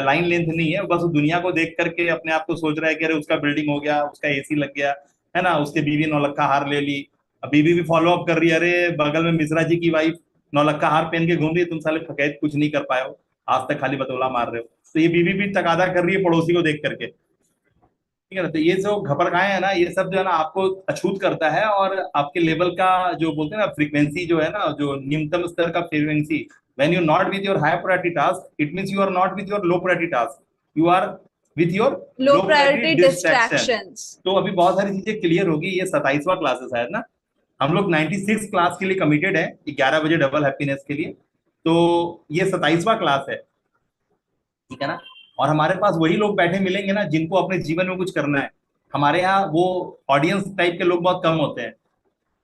लाइन लेंथ नहीं है, बस दुनिया को देख करके अपने आप को सोच रहा है कि अरे उसका बिल्डिंग हो गया, उसका एसी लग गया है ना, उसके बीवी नौलक्खा हार ले ली, अब बीवी भी फॉलो अप कर रही है, अरे बगल में मिश्रा जी की वाइफ नौलक्खा हार पहन के घूम रही है, तुम साले ठकैत कुछ नहीं कर पाए हो, आज तक खाली बतौला मार रहे हो। तो ये बीवी भी तकादा कर रही है पड़ोसी को देख करके, ठीक है ना। तो ये जो घबरकाए है ना, ये सब जो है ना आपको अछूत करता है, और आपके लेवल का जो बोलते हैं ना फ्रीक्वेंसी जो है ना, जो निम्नतम स्तर का frequency, when you not with your high priority task, it means you are not with your low priority task, you are with your low low priority priority distraction. Distractions. तो अभी बहुत सारी चीजें क्लियर होगी, ये 27वां क्लासेस है ना। हम लोग 96 क्लास के लिए कमिटेड है, 11 बजे डबल हैप्पीनेस के लिए। तो ये 27वां क्लास है, ठीक है ना। और हमारे पास वही लोग बैठे मिलेंगे ना जिनको अपने जीवन में कुछ करना है। हमारे यहाँ वो ऑडियंस टाइप के लोग बहुत कम होते हैं।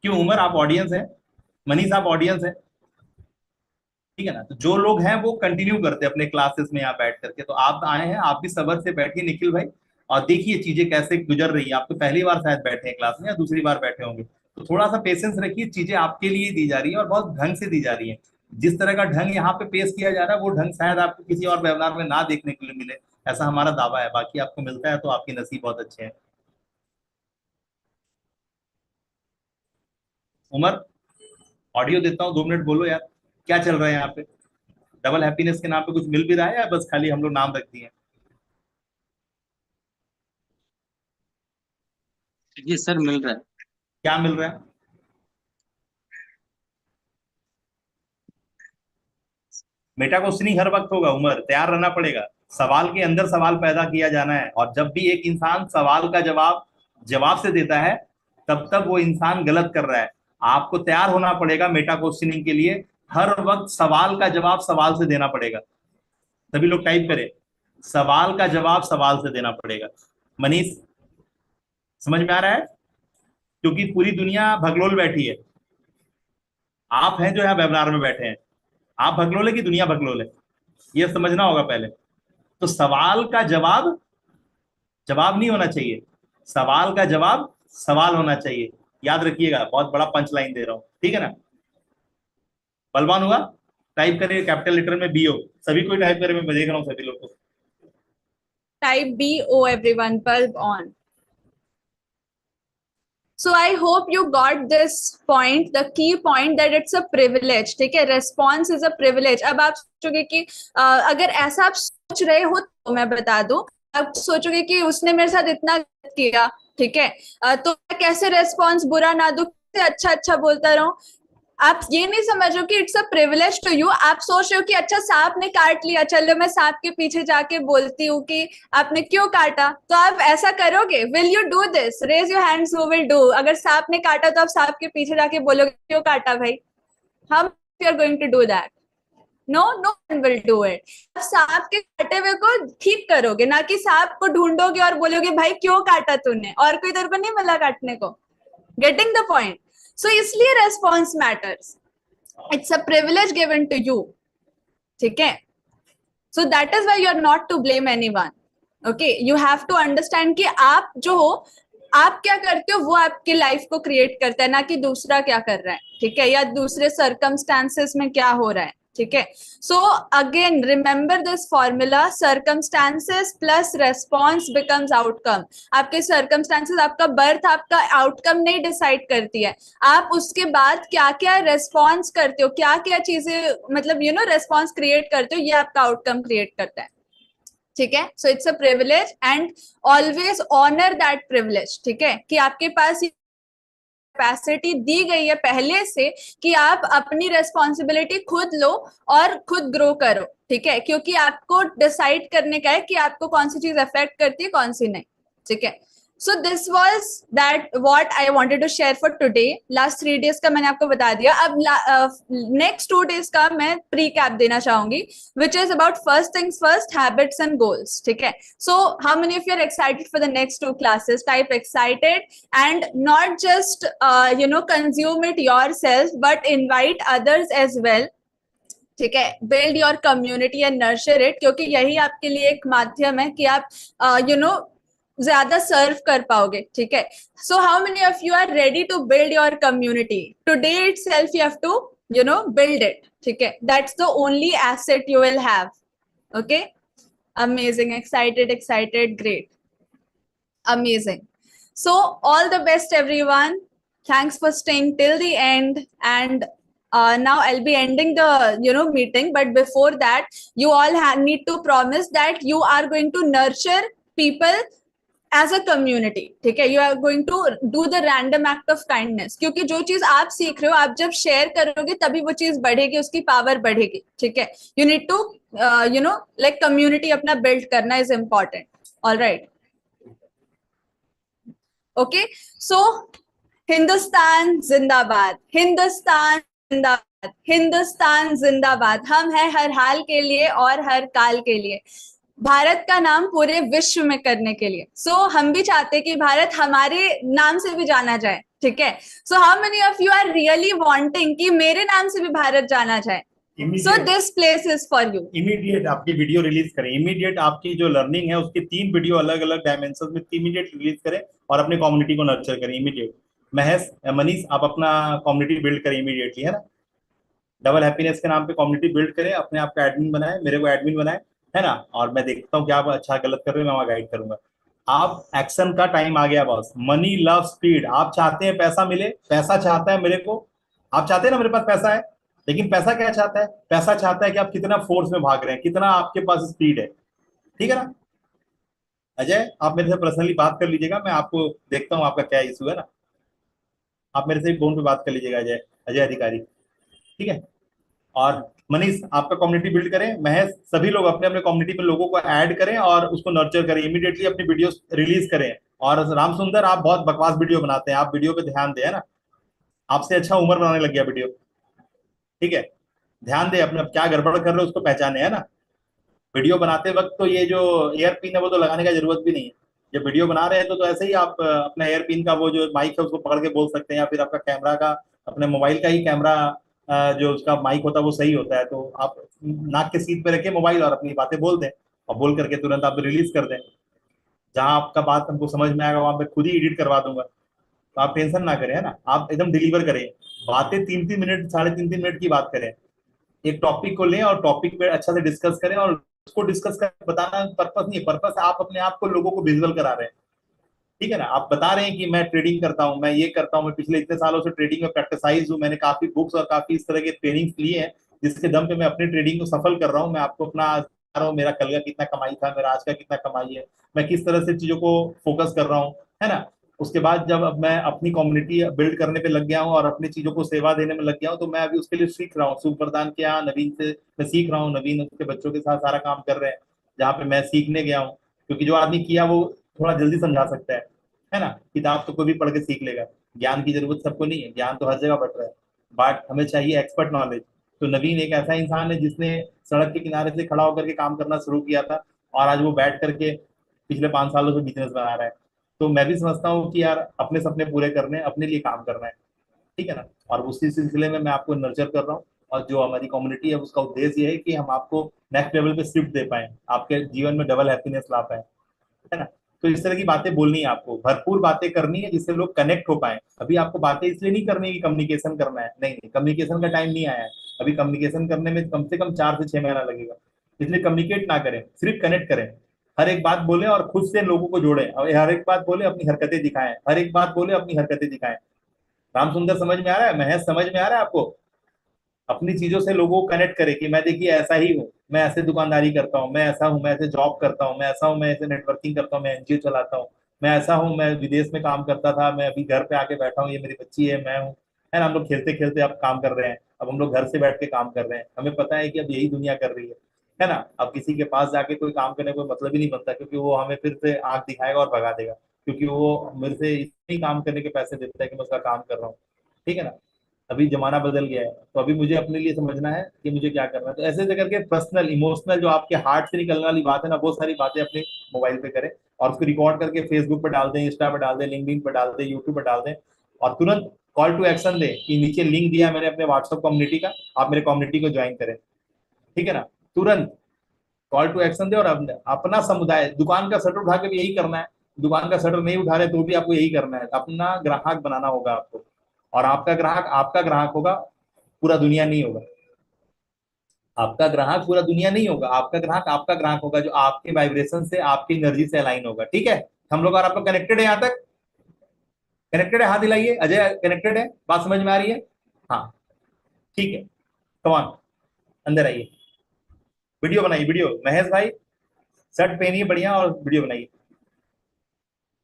क्यों उमर, आप ऑडियंस है, मनीष आप ऑडियंस है, ठीक है ना। तो जो लोग हैं वो कंटिन्यू करते हैं अपने क्लासेस में यहाँ बैठ करके। तो आप आए हैं, आप भी सबर से बैठिए निखिल भाई, और देखिए चीजें कैसे गुजर रही है। आप तो पहली बार शायद बैठे हैं क्लास में, या दूसरी बार बैठे होंगे, तो थोड़ा सा पेशेंस रखिए, चीजें आपके लिए दी जा रही है और बहुत ढंग से दी जा रही है। जिस तरह का ढंग यहाँ पे पेश किया जा रहा है वो ढंग शायद आपको किसी और वेबिनार में ना देखने के लिए मिले, ऐसा हमारा दावा है। बाकी आपको मिलता है तो आपकी नसीब बहुत अच्छे हैं। उमर, ऑडियो देता हूँ, 2 मिनट बोलो यार, क्या चल रहा है यहाँ पे? डबल हैप्पीनेस के नाम पे कुछ मिल भी रहा है या बस खाली हम लोग नाम रख दिए? जी सर, मिल रहा है। क्या मिल रहा है? मेटा क्वेश्चनिंग हर वक्त होगा उमर, तैयार रहना पड़ेगा। सवाल के अंदर सवाल पैदा किया जाना है, और जब भी एक इंसान सवाल का जवाब जवाब से देता है, तब तक वो इंसान गलत कर रहा है। आपको तैयार होना पड़ेगा मेटा क्वेश्चनिंग के लिए, हर वक्त सवाल का जवाब सवाल से देना पड़ेगा। सभी लोग टाइप करें, सवाल का जवाब सवाल से देना पड़ेगा। मनीष, समझ में आ रहा है? क्योंकि पूरी दुनिया भगलोल बैठी है, आप हैं जो यहाँ वेबिनार में बैठे हैं, आप भगलोल है कि दुनिया भगलोल है, ये समझना होगा पहले। तो सवाल का जवाब जवाब नहीं होना चाहिए, सवाल का जवाब सवाल होना चाहिए। याद रखिएगा, बहुत बड़ा पंच लाइन दे रहा हूं, ठीक है ना। बलवान हुआ, टाइप करिए कैपिटल लेटर में बीओ, सभी कोई टाइप करे, मैं देख रहा हूँ सभी लोग को। Type BO everyone, bulb on. So I hope you got this point, the key point that it's a privilege, ठीक है, response is a privilege। अब आप सोचोगे कि अगर ऐसा आप सोच रहे हो तो मैं बता दूं, आप सोचोगे कि उसने मेरे साथ इतना गलत किया, ठीक है, तो मैं कैसे रेस्पॉन्स बुरा ना दूं, कैसे अच्छा अच्छा बोलता रहूं। आप ये नहीं समझ रहे हो कि it's a privilege to you. आप सोच रहे हो कि अच्छा सांप ने काट लिया, चलो मैं सांप के पीछे जाके बोलती हूँ कि आपने क्यों काटा। तो आप ऐसा करोगे? Will you do this? Raise your hands who will do. अगर सांप ने काटा तो आप सांप के पीछे जाके बोलोगे क्यों काटा भाई? हम you are going to do that? No, no one will do it. सांप के काटे हुए को ठीक करोगे, ना कि सांप को ढूंढोगे और बोलोगे भाई क्यों काटा तूने, और कोई तेरे को नहीं मिला काटने को. Getting the point? सो इसलिए response matters. It's a privilege given to you. ठीक है? So that is why you are not to blame anyone. Okay, you have to understand कि आप जो हो, आप क्या करते हो वो आपकी लाइफ को क्रिएट करता है, ना कि दूसरा क्या कर रहा है. ठीक है? या दूसरे सर्कमस्टांसेस में क्या हो रहा है. ठीक है? So again remember this formula, circumstances plus response becomes outcome. आपके सर्कमस्टांसेस, आपका बर्थ आपका आउटकम नहीं डिसाइड करती है. आप उसके बाद क्या क्या रेस्पॉन्स करते हो, क्या क्या चीजें मतलब यू नो रेस्पॉन्स क्रिएट करते हो, ये आपका आउटकम क्रिएट करता है. ठीक है? So it's a privilege and always honour that privilege. ठीक है? कि आपके पास कैपेसिटी दी गई है पहले से कि आप अपनी रेस्पॉन्सिबिलिटी खुद लो और खुद ग्रो करो. ठीक है? क्योंकि आपको डिसाइड करने का है कि आपको कौन सी चीज अफेक्ट करती है, कौन सी नहीं. ठीक है? So this was that what I wanted to share for today. Last 3 days का मैंने आपको बता दिया. अब नेक्स्ट 2 days का मैं प्री कैप देना चाहूंगी, which is about first things first, habits and goals. ठीक है? So how many of you are excited for the next 2 classes? Type excited and not just consume it yourself but invite others as well. ठीक है? Build your community and nurture it, क्योंकि यही आपके लिए एक माध्यम है कि आप ज्यादा सर्व कर पाओगे. ठीक है? So how many of you are ready to build your community? Today itself you have to build it. ठीक है? That's the only asset you will have. Okay, amazing, excited, great, amazing. So all the best everyone. Thanks for staying till the end. And now I'll be ending the meeting, but before that you all need to promise that you are going to nurture people as a community. ठीक है? You are going to do the random act of kindness. क्योंकि जो चीज आप सीख रहे हो, आप जब शेयर करोगे तभी वो चीज बढ़ेगी, उसकी पावर बढ़ेगी. ठीक है? You need to like community अपना build करना is important. All right. Okay, so Hindustan जिंदाबाद, हिंदुस्तान जिंदाबाद, हिंदुस्तान जिंदाबाद. हम हैं हर हाल के लिए और हर काल के लिए, भारत का नाम पूरे विश्व में करने के लिए. सो हम भी चाहते हैं कि भारत हमारे नाम से भी जाना जाए. ठीक है? So how many of you are really wanting कि मेरे नाम से भी भारत जाना जाए? So this place is for you. Immediate आपकी वीडियो रिलीज करें. इमीडिएट आपकी जो लर्निंग है उसकी 3 वीडियो अलग अलग डायमेंशन में इमीडिएट रिलीज करें और अपनी कम्युनिटी को नर्चर करें इमीडिएट. महेश, मनीष, आप अपना कम्युनिटी बिल्ड करें इमीडिएटली, है ना? डबल हैप्पीनेस के नाम पे कम्युनिटी बिल्ड करें, अपने आप का एडमिन बनाए, मेरे को एडमिन बनाए, है ना? और मैं देखता हूँ कि आप अच्छा गलत कर रहे हो, मैं वहाँ गाइड करूंगा. आप एक्शन का टाइम आ गया बॉस. Money love speed. आप चाहते हैं पैसा मिले, पैसा चाहता है मेरे को. आप चाहते हैं ना मेरे पास पैसा है, लेकिन पैसा क्या चाहता है? पैसा चाहता है कि आप कितना फोर्स में भाग रहे हैं, कितना आपके पास स्पीड है. ठीक है ना? अजय, आप मेरे से पर्सनली बात कर लीजिएगा, मैं आपको देखता हूँ आपका क्या इशू है ना. आप मेरे से फोन पे बात कर लीजिएगा, अजय अधिकारी. ठीक है? और मनीष, आपका कम्युनिटी बिल्ड करें. महेश, सभी लोग अपने अपने कम्युनिटी में लोगों को ऐड करें और उसको नर्चर करें. इमीडिएटली अपनी वीडियो रिलीज करें. और राम सुंदर, आप बहुत बकवास वीडियो बनाते हैं, आप वीडियो पे ध्यान दें, है ना? आपसे अच्छा उम्र बनाने लग गया वीडियो. ठीक है? ध्यान दे, अपने क्या गड़बड़ कर रहे हो उसको पहचाने, है ना? वीडियो बनाते वक्त तो ये जो एयर पिन है वो तो लगाने का जरूरत भी नहीं है. जब वीडियो बना रहे हैं तो ऐसे ही आप अपना एयर पिन का वो जो माइक है उसको पकड़ के बोल सकते हैं, या फिर आपका कैमरा का, अपने मोबाइल का ही कैमरा जो उसका माइक होता है वो सही होता है, तो आप नाक के सीट पे रखे मोबाइल और अपनी बातें बोल दें और बोल करके तुरंत आप रिलीज कर दें. जहां आपका बात हमको समझ में आएगा वहां पे खुद ही एडिट करवा दूंगा, तो आप टेंशन ना करें, है ना? आप एकदम डिलीवर करें. बातें 3-3 मिनट, 3.5 मिनट की बात करें. एक टॉपिक को लें और टॉपिक पे अच्छा से डिस्कस करें, और उसको डिस्कस कर बताना पर्पस नहीं है. पर्पस आप अपने आप को लोगों को विजुअल करा रहे हैं. ठीक है ना? आप बता रहे हैं कि मैं ट्रेडिंग करता हूं, मैं ये करता हूं, मैं पिछले इतने सालों से ट्रेडिंग में प्रैक्टिसाइज हूं, मैंने काफी बुक्स और काफी इस तरह के ट्रेनिंग्स लिए हैं जिसके दम पे मैं अपनी ट्रेडिंग को सफल कर रहा हूं. मैं आपको अपना बता रहा हूं, मेरा कल का कितना कमाई था, मेरा आज का कितना कमाई है, मैं किस तरह से चीजों को फोकस कर रहा हूँ, है ना? उसके बाद जब अब मैं अपनी कम्युनिटी बिल्ड करने पे लग गया हूँ और अपनी चीजों को सेवा देने में लग गया हूँ, तो मैं अभी उसके लिए सीख रहा हूँ. सुप्रदान के यहाँ नवीन से मैं सीख रहा हूँ, नवीन उसके बच्चों के साथ सारा काम कर रहे हैं जहाँ पे मैं सीखने गया हूँ. क्योंकि जो आदमी किया वो थोड़ा जल्दी समझा सकता है ना? किताब तो कोई भी पढ़ के सीख लेगा, ज्ञान की जरूरत सबको नहीं है, ज्ञान तो हर जगह बट रहा है. बट हमें चाहिए एक्सपर्ट नॉलेज। तो नवीन एक ऐसा इंसान है जिसने सड़क के किनारे से खड़ा होकर के काम करना शुरू किया था, और आज वो बैठ करके पिछले 5 सालों से बिजनेस बना रहा है। तो मैं भी समझता हूँ कि यार अपने सपने पूरे करने, अपने लिए काम करना है, ठीक है ना। और उसी सिलसिले में मैं आपको नर्चर कर रहा हूँ, और जो हमारी कम्युनिटी है उसका उद्देश्य ये है कि हम आपको नेक्स्ट लेवल पे शिफ्ट दे पाए, आपके जीवन में डबल हैप्पीनेस ला पाए, है ना। तो इस तरह की बातें बोलनी है आपको, भरपूर बातें करनी है जिससे लोग कनेक्ट हो पाए। अभी आपको बातें इसलिए नहीं करनी है कि कम्युनिकेशन करना है, नहीं नहीं, कम्युनिकेशन का टाइम नहीं आया है। अभी कम्युनिकेशन करने में कम से कम 4 से 6 महीना लगेगा। इसलिए कम्युनिकेट ना करें, सिर्फ कनेक्ट करें। हर एक बात बोले और खुद से लोगों को जोड़े, और हर एक बात बोले अपनी हरकतें दिखाएं, हर एक बात बोले अपनी हरकतें दिखाएं। राम सुंदर समझ में आ रहा है, महेश समझ में आ रहा है आपको? अपनी चीजों से लोगों को कनेक्ट करे कि मैं देखिए ऐसा ही हूँ, मैं ऐसे दुकानदारी करता हूँ, मैं ऐसा हूँ, मैं ऐसे जॉब करता हूँ, मैं ऐसा हूँ, मैं ऐसे नेटवर्किंग करता हूँ, मैं एनजीओ चलाता हूँ, मैं ऐसा हूँ, मैं विदेश में काम करता था, मैं अभी घर पे आके बैठा हूँ, ये मेरी बच्ची है, मैं हूँ, है ना। हम लोग खेलते खेलते अब काम कर रहे हैं, अब हम लोग घर से बैठ के काम कर रहे हैं, हमें पता है कि अब यही दुनिया कर रही है ना। अब किसी के पास जाके कोई काम करने का कोई मतलब ही नहीं बनता, क्योंकि वो हमें फिर से आंख दिखाएगा और भगा देगा, क्योंकि वो मेरे से इतनी काम करने के पैसे देता है कि मैं उसका काम कर रहा हूँ, ठीक है ना। अभी जमाना बदल गया है, तो अभी मुझे अपने लिए समझना है कि मुझे क्या करना है। तो ऐसे ऐसे करके पर्सनल इमोशनल जो आपके हार्ट से निकलने वाली बात है ना, वो सारी बातें अपने मोबाइल पे करें, और उसको रिकॉर्ड करके फेसबुक पे डाल दें, इंस्टा पे डाल दें, लिंक्डइन पे डाल दें, यूट्यूब पे डाल दें, और तुरंत कॉल टू एक्शन दें कि नीचे लिंक दिया मैंने अपने व्हाट्सएप कम्युनिटी का, आप मेरे कम्युनिटी को ज्वाइन करें, ठीक है ना। तुरंत कॉल टू एक्शन दे, और अपना समुदाय, दुकान का शटर उठा के भी यही करना है, दुकान का शटर नहीं उठा रहे तो भी आपको यही करना है, अपना ग्राहक बनाना होगा आपको। और आपका ग्राहक होगा, पूरा दुनिया नहीं होगा। आपका ग्राहक पूरा दुनिया नहीं होगा, आपका ग्राहक होगा जो आपके वाइब्रेशन से, आपकी एनर्जी से अलाइन होगा, ठीक है। हम लोग और आप लोग कनेक्टेड है, यहाँ तक कनेक्टेड है? हाथ दिलाइए, अजय कनेक्टेड है, बात समझ में आ रही है? हाँ, ठीक है, कमान अंदर आइए, वीडियो बनाइए, वीडियो महेश भाई, शर्ट पहनिए बढ़िया और वीडियो बनाइए।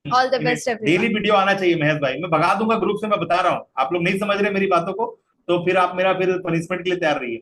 All the best, daily everyone. Video आना चाहिए महेश भाई, मैं भगा दूंगा ग्रुप से, मैं बता रहा हूँ, आप लोग नहीं समझ रहे मेरी बातों को, तो फिर आप मेरा फिर पनिशमेंट के लिए तैयार रहिए।